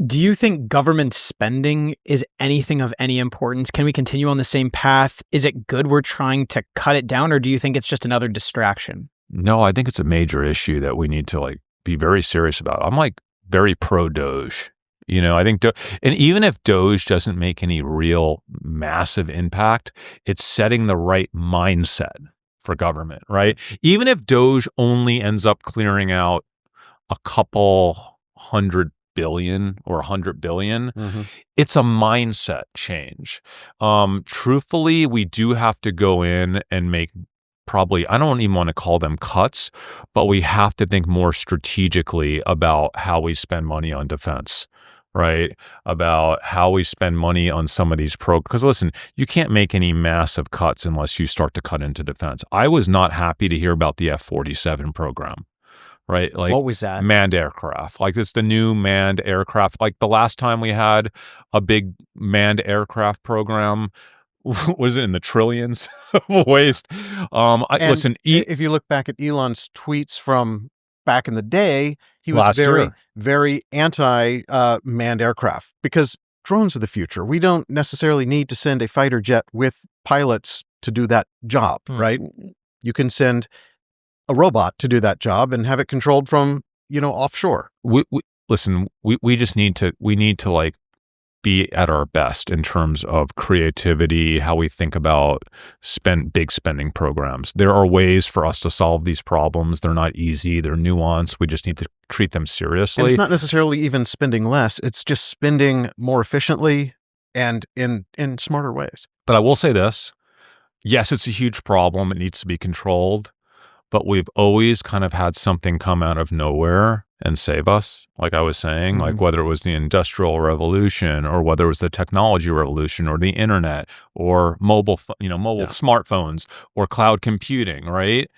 Do you think government spending is anything of any importance? Can we continue on the same path? Is it good we're trying to cut it down, or do you think it's just another distraction? No, I think it's a major issue that we need to like be very serious about. I'm like very pro Doge. I think, and even if Doge doesn't make any real massive impact, it's setting the right mindset for government, right? Even if Doge only ends up clearing out a couple $100 billion or $100 billion, it's a mindset change. Truthfully, we do have to go in and make probably, I don't even want to call them cuts, but we have to think more strategically about how we spend money on defense, right? About how we spend money on some of these because listen, you can't make any massive cuts unless you start to cut into defense. I was not happy to hear about the F-47 program. Right? Like, what was that? Manned aircraft. Like, it's the new manned aircraft. Like, the last time we had a big manned aircraft program, was it in the trillions of waste? Listen, if you look back at Elon's tweets from back in the day, he was very anti manned aircraft, because drones are the future. We don't necessarily need to send a fighter jet with pilots to do that job, right? You can send a robot to do that job and have it controlled from, offshore. We just need to like be at our best in terms of creativity, how we think about big spending programs. There are ways for us to solve these problems. They're not easy. They're nuanced. We just need to treat them seriously. And it's not necessarily even spending less. It's just spending more efficiently and in smarter ways. But I will say this. Yes, it's a huge problem. It needs to be controlled. But we've always kind of had something come out of nowhere and save us. Like I was saying, like whether it was the Industrial Revolution or whether it was the technology revolution or the internet or mobile smartphones or cloud computing, right?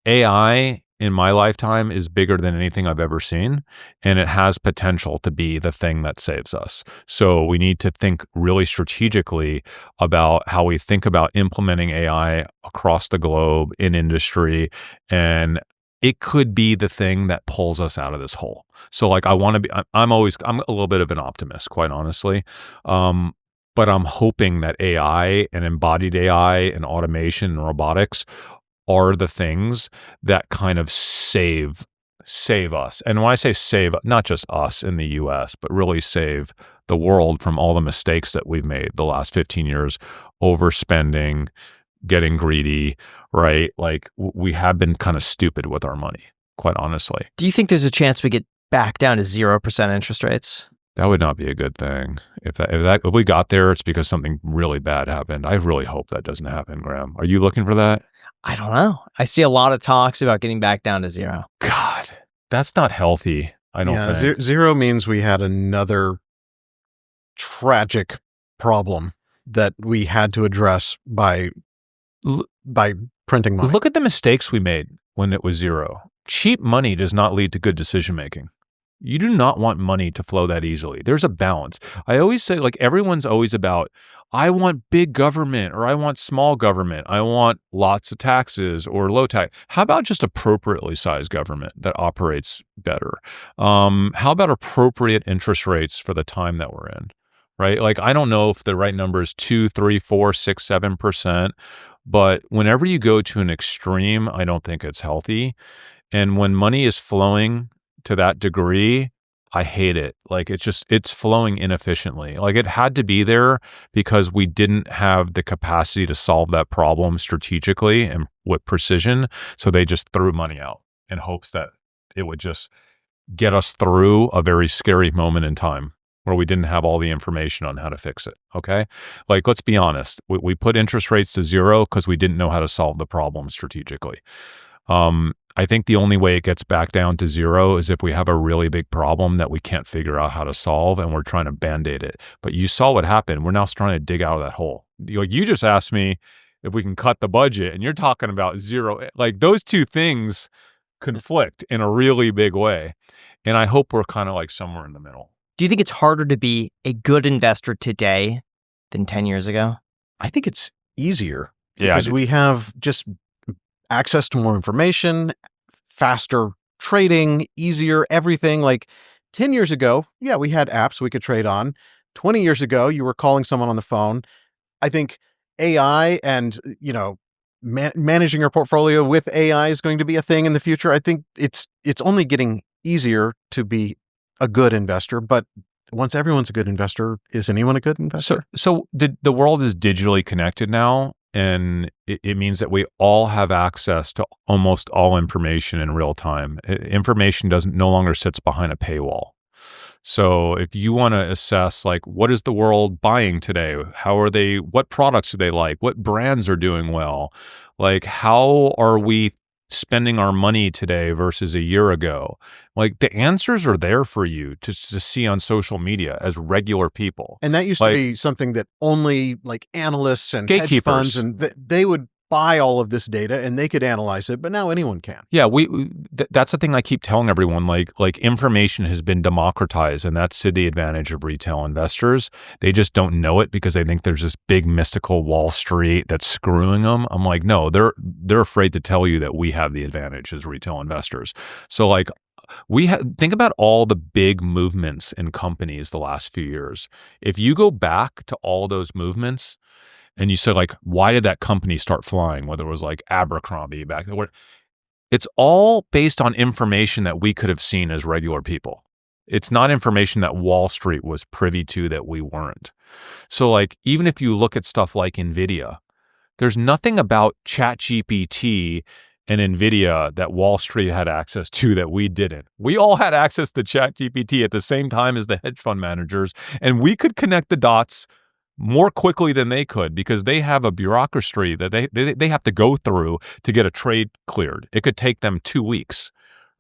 AI in my lifetime is bigger than anything I've ever seen, and it has potential to be the thing that saves us. So we need to think really strategically about how we think about implementing AI across the globe in industry, and it could be the thing that pulls us out of this hole. So like I'm a little bit of an optimist, quite honestly. But I'm hoping that AI and embodied AI and automation and robotics are the things that kind of save us. And when I say save, not just us in the US, but really save the world from all the mistakes that we've made the last 15 years, overspending, getting greedy, right? Like we have been kind of stupid with our money, quite honestly. Do you think there's a chance we get back down to 0% interest rates? That would not be a good thing. If we got there, it's because something really bad happened. I really hope that doesn't happen, Graham. Are you looking for that? I don't know. I see a lot of talks about getting back down to 0. God, that's not healthy. I don't think. Zero means we had another tragic problem that we had to address by printing money. Look at the mistakes we made when it was 0. Cheap money does not lead to good decision making. You do not want money to flow that easily. There's a balance. I always say, like, everyone's always about, I want big government or I want small government. I want lots of taxes or low tax. How about just appropriately sized government that operates better? How about appropriate interest rates for the time that we're in, right? Like, I don't know if the right number is 2, 3, 4, 6, 7%, but whenever you go to an extreme, I don't think it's healthy. And when money is flowing to that degree, I hate it. Like it's flowing inefficiently. Like it had to be there because we didn't have the capacity to solve that problem strategically and with precision. So they just threw money out in hopes that it would just get us through a very scary moment in time where we didn't have all the information on how to fix it. Okay. Like, let's be honest. We put interest rates to 0 because we didn't know how to solve the problem strategically. I think the only way it gets back down to 0 is if we have a really big problem that we can't figure out how to solve and we're trying to band-aid it. But you saw what happened. We're now trying to dig out of that hole. You just asked me if we can cut the budget and you're talking about 0. Like those two things conflict in a really big way. And I hope we're kind of like somewhere in the middle. Do you think it's harder to be a good investor today than 10 years ago? I think it's easier Yeah, because we have just access to more information, faster trading, easier everything. Like 10 years ago, yeah, we had apps we could trade on. 20 years ago, you were calling someone on the phone. I think AI and, managing your portfolio with AI is going to be a thing in the future. I think it's only getting easier to be a good investor, but once everyone's a good investor, is anyone a good investor? So the world is digitally connected now, and it means that we all have access to almost all information in real time. Information no longer sits behind a paywall. So if you want to assess, like, what is the world buying today? What products do they like? What brands are doing well? Like, how are we spending our money today versus a year ago? Like, the answers are there for you to see on social media as regular people. And that used to be something that only like analysts and hedge funds, and they would buy all of this data and they could analyze it, but now anyone can. Yeah, that's the thing I keep telling everyone, like information has been democratized, and that's to the advantage of retail investors. They just don't know it because they think there's this big mystical Wall Street that's screwing them. I'm like, no, they're afraid to tell you that we have the advantage as retail investors. So like, think about all the big movements in companies the last few years. If you go back to all those movements, and you say, like, why did that company start flying? Whether it was like Abercrombie back there, it's all based on information that we could have seen as regular people. It's not information that Wall Street was privy to that we weren't. So like, even if you look at stuff like NVIDIA, there's nothing about ChatGPT and NVIDIA that Wall Street had access to that we didn't. We all had access to ChatGPT at the same time as the hedge fund managers, and we could connect the dots more quickly than they could because they have a bureaucracy that they have to go through to get a trade cleared. It could take them 2 weeks,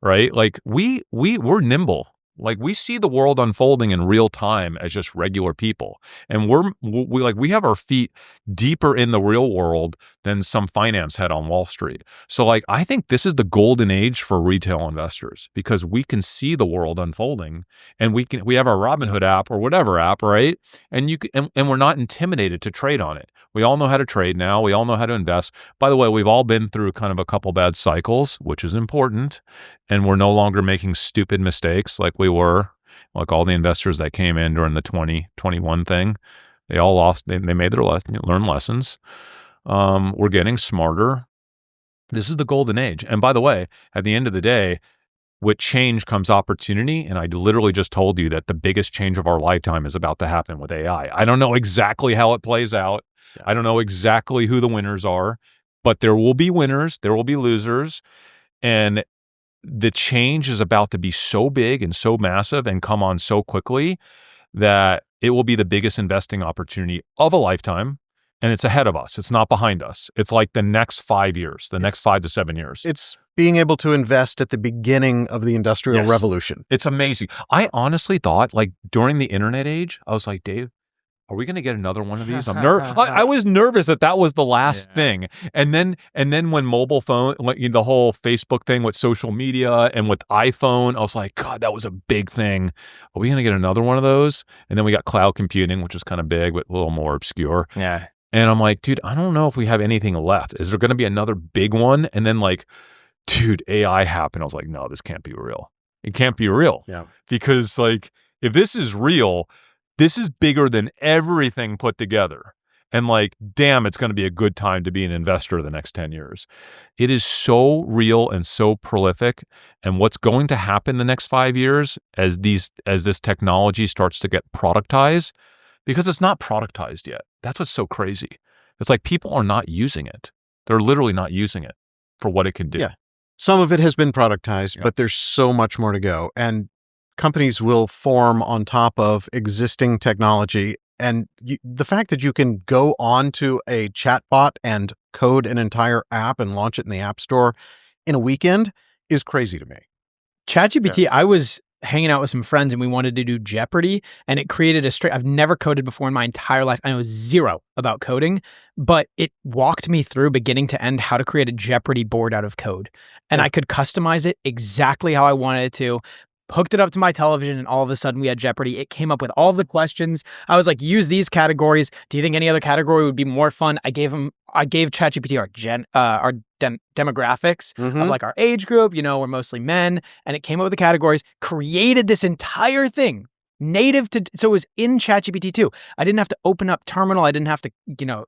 right? Like we're nimble. Like we see the world unfolding in real time as just regular people. And we have our feet deeper in the real world than some finance head on Wall Street. So like, I think this is the golden age for retail investors because we can see the world unfolding and we have our Robinhood app or whatever app, right? And and we're not intimidated to trade on it. We all know how to trade now. We all know how to invest. By the way, we've all been through kind of a couple bad cycles, which is important. And we're no longer making stupid mistakes like we were. Like all the investors that came in during the 2021 thing, they all lost. They made their learned lessons. We're getting smarter. This is the golden age. And by the way, at the end of the day, with change comes opportunity. And I literally just told you that the biggest change of our lifetime is about to happen with AI. I don't know exactly how it plays out. I don't know exactly who the winners are, but there will be winners. There will be losers. And the change is about to be so big and so massive and come on so quickly that it will be the biggest investing opportunity of a lifetime. And it's ahead of us. It's not behind us. It's like the next 5 years, next 5 to 7 years. It's being able to invest at the beginning of the Industrial Revolution. It's amazing. I honestly thought, like, during the internet age, I was like, Dave, are we going to get another one of these? I was nervous that was the last thing. And then when mobile phone, like, the whole Facebook thing with social media and with iPhone, I was like, God, that was a big thing. Are we going to get another one of those? And then we got cloud computing, which is kind of big, but a little more obscure. Yeah. And I'm like, dude, I don't know if we have anything left. Is there going to be another big one? And then like, dude, AI happened. I was like, no, this can't be real. It can't be real. Yeah. Because like, if this is real, this is bigger than everything put together. And like, damn, it's going to be a good time to be an investor the next 10 years. It is so real and so prolific. And what's going to happen the next 5 years as this technology starts to get productized, because it's not productized yet. That's what's so crazy. It's like people are not using it. They're literally not using it for what it can do. Yeah. Some of it has been productized, but there's so much more to go. And companies will form on top of existing technology. And the fact that you can go on to a chatbot and code an entire app and launch it in the App Store in a weekend is crazy to me. ChatGPT, I was hanging out with some friends and we wanted to do Jeopardy, and it created I've never coded before in my entire life. I know zero about coding, but it walked me through beginning to end how to create a Jeopardy board out of code. And I could customize it exactly how I wanted it to. hooked it up to my television, and all of a sudden we had Jeopardy. It came up with all of the questions. I was like, use these categories. Do you think any other category would be more fun? I gave ChatGPT our demographics of like our age group. We're mostly men, and it came up with the categories, created this entire thing native to, so it was in ChatGPT too. I didn't have to open up Terminal. I didn't have to,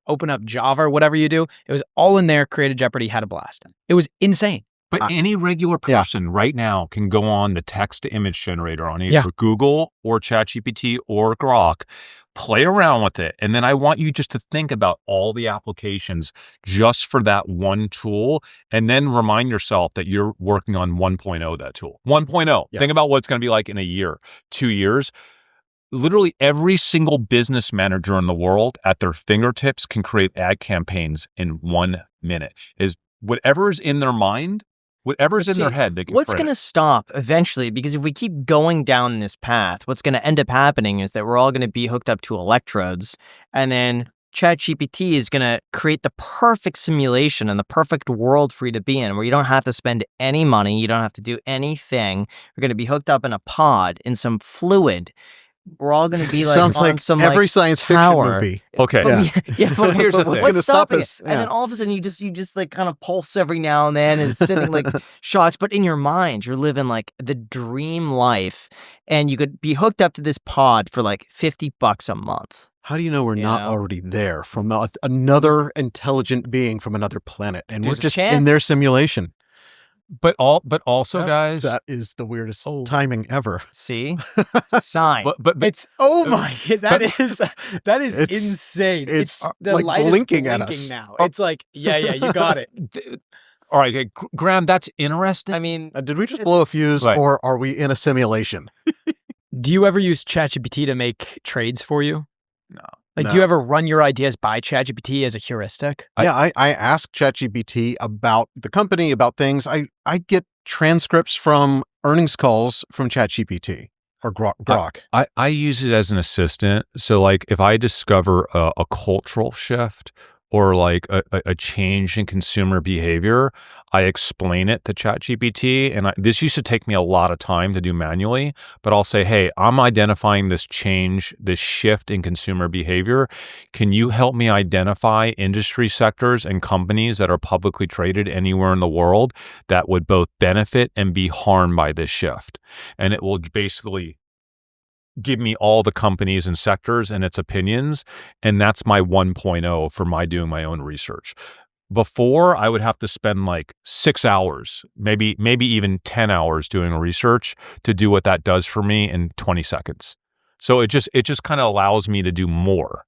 open up Java or whatever you do. It was all in there, created Jeopardy, had a blast. It was insane. But any regular person right now can go on the text-to-image generator on either Google or ChatGPT or Grok, play around with it, and then I want you just to think about all the applications just for that one tool, and then remind yourself that you're working on 1.0 that tool. 1.0. Think about what it's going to be like in a year, 2 years. Literally every single business manager in the world at their fingertips can create ad campaigns in 1 minute. Is whatever is in their mind, whatever's in their head, they can What's going to stop eventually? Because if we keep going down this path, what's going to end up happening is that we're all going to be hooked up to electrodes, and then ChatGPT is going to create the perfect simulation and the perfect world for you to be in, where you don't have to spend any money, you don't have to do anything. You're going to be hooked up in a pod in some fluid. We're all going to be like sounds on like some every science fiction movie. Okay. But here's the thing. What's stopping it? And then all of a sudden you just like kind of pulse every now and then, and it's sending like shots, but in your mind you're living like the dream life, and you could be hooked up to this pod for like $50 a month. How do you know we're not already there from another intelligent being from another planet, and we're just in their simulation? But also, guys, that is the weirdest timing ever. See, it's a sign. But it's that is insane. It's the like light blinking is at us now. It's like you got it. All right, okay, Graham, that's interesting. I mean, did we just blow a fuse, or are we in a simulation? Do you ever use ChatGPT to make trades for you? No. Do you ever run your ideas by ChatGPT as a heuristic? I ask ChatGPT about the company, about things. I get transcripts from earnings calls from ChatGPT or Grok. I use it as an assistant. So like if I discover a cultural shift or like a change in consumer behavior, I explain it to ChatGPT. And this used to take me a lot of time to do manually, but I'll say, hey, I'm identifying this change, this shift in consumer behavior. Can you help me identify industry sectors and companies that are publicly traded anywhere in the world that would both benefit and be harmed by this shift? And it will basically give me all the companies and sectors and its opinions. And that's my 1.0 for doing my own research. Before, I would have to spend like 6 hours, maybe even 10 hours doing research to do what that does for me in 20 seconds. So it just kind of allows me to do more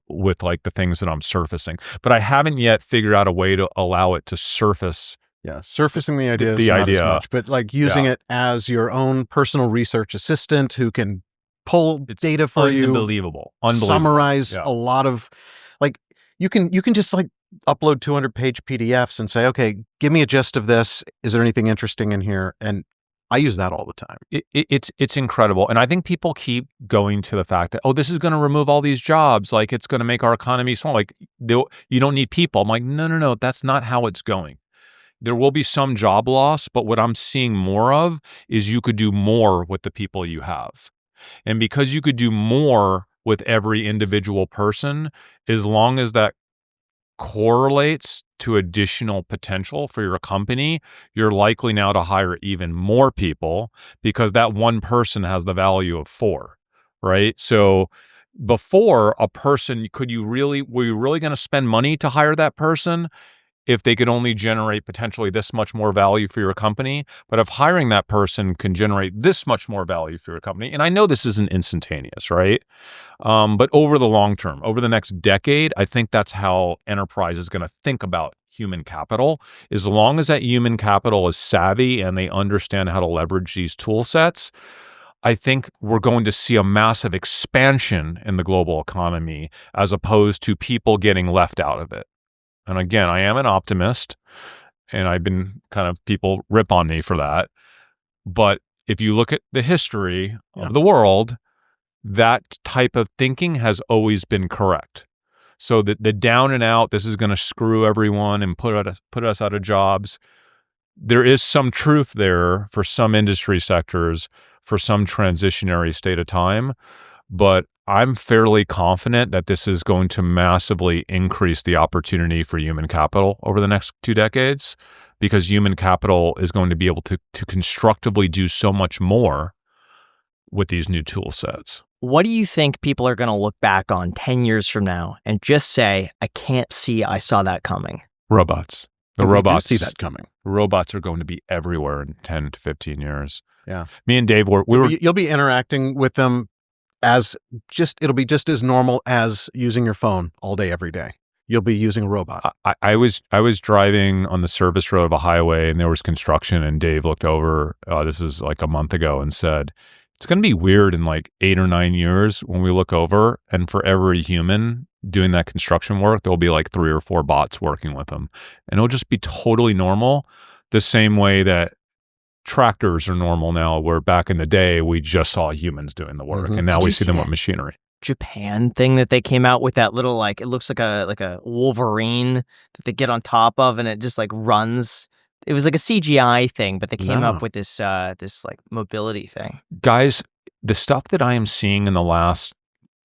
with like the things that I'm surfacing. But I haven't yet figured out a way to allow it to surface. Yeah, surfacing the idea is not as much, but like using it as your own personal research assistant who can pull data for you. Unbelievable. Summarize a lot of, like, you can just like upload 200-page PDFs and say, okay, give me a gist of this. Is there anything interesting in here? And I use that all the time. It's incredible. And I think people keep going to the fact that, this is going to remove all these jobs. Like it's going to make our economy small. Like you don't need people. I'm like, no. That's not how it's going. There will be some job loss, but what I'm seeing more of is you could do more with the people you have. And because you could do more with every individual person, as long as that correlates to additional potential for your company, you're likely now to hire even more people because that one person has the value of 4, right? So before, a person, were you really going to spend money to hire that person if they could only generate potentially this much more value for your company? But if hiring that person can generate this much more value for your company, and I know this isn't instantaneous, right? But over the long term, over the next decade, I think that's how enterprise is going to think about human capital. As long as that human capital is savvy and they understand how to leverage these tool sets, I think we're going to see a massive expansion in the global economy as opposed to people getting left out of it. And again, I am an optimist, and I've been people rip on me for that. But if you look at the history of the world, that type of thinking has always been correct. So the down and out, this is going to screw everyone and put us out of jobs. there is some truth there for some industry sectors for some transitionary state of time, but I'm fairly confident that this is going to massively increase the opportunity for human capital over the next 2 decades, because human capital is going to be able to constructively do so much more with these new tool sets. What do you think people are going to look back on 10 years from now and just say, I can't see I saw that coming? Robots. The And we do robots see that coming. Robots are going to be everywhere in 10 to 15 years. Yeah. Me and Dave You'll be interacting with them it'll be just as normal as using your phone all day, every day. You'll be using a robot. I was driving on the service road of a highway and there was construction, and Dave looked over, this is like a month ago, and said, it's going to be weird in like 8 or 9 years when we look over, and for every human doing that construction work, there'll be like 3 or 4 bots working with them. And it'll just be totally normal, the same way that tractors are normal now, where back in the day, we just saw humans doing the work. And now we see them with machinery. Japan thing that they came out with, that little, like, it looks like a Wolverine that they get on top of, and it just like runs. It was like a CGI thing, but they came up with this like mobility thing. Guys, the stuff that I am seeing in the last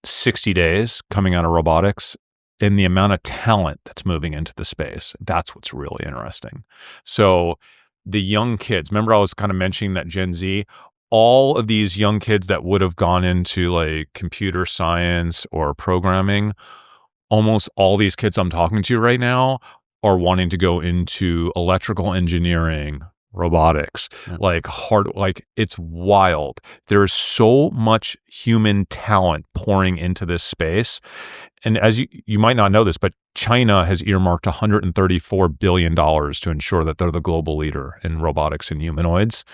60 days coming out of robotics and the amount of talent that's moving into the space, that's what's really interesting. So the young kids, remember I was kind of mentioning that Gen Z, all of these young kids that would have gone into like computer science or programming, almost all these kids I'm talking to right now are wanting to go into electrical engineering, robotics, like it's wild. There's so much human talent pouring into this space. And as you might not know this, but China has earmarked $134 billion to ensure that they're the global leader in robotics and humanoids.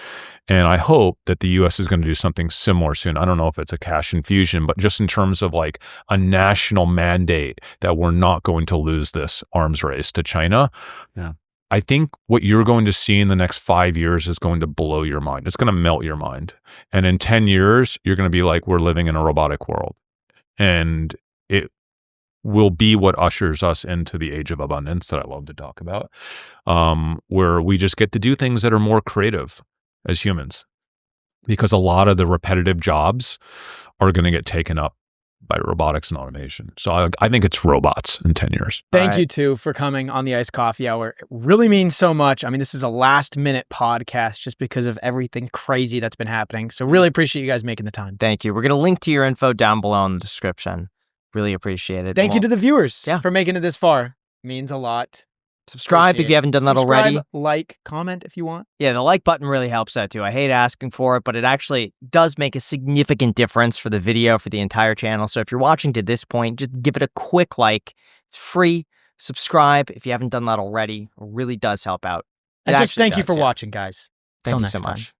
And I hope that the US is going to do something similar soon. I don't know if it's a cash infusion, but just in terms of like a national mandate that we're not going to lose this arms race to China. Yeah. I think what you're going to see in the next 5 years is going to blow your mind. It's going to melt your mind. And in 10 years, you're going to be like, we're living in a robotic world. And it will be what ushers us into the age of abundance that I love to talk about, where we just get to do things that are more creative as humans, because a lot of the repetitive jobs are going to get taken up by robotics and automation. So I think it's robots in 10 years. Thank you, too, for coming on the Iced Coffee Hour. It really means so much. I mean, this is a last-minute podcast just because of everything crazy that's been happening. So really appreciate you guys making the time. Thank you. We're going to link to your info down below in the description. Really appreciate it. Thank you to the viewers for making it this far. Means a lot. Subscribe if you haven't done that already. Like, comment if you want. Yeah, the like button really helps out too. I hate asking for it, but it actually does make a significant difference for the video, for the entire channel. So if you're watching to this point, just give it a quick like. It's free. Subscribe if you haven't done that already. It really does help out. And just thank you for watching, guys. Thank you so much.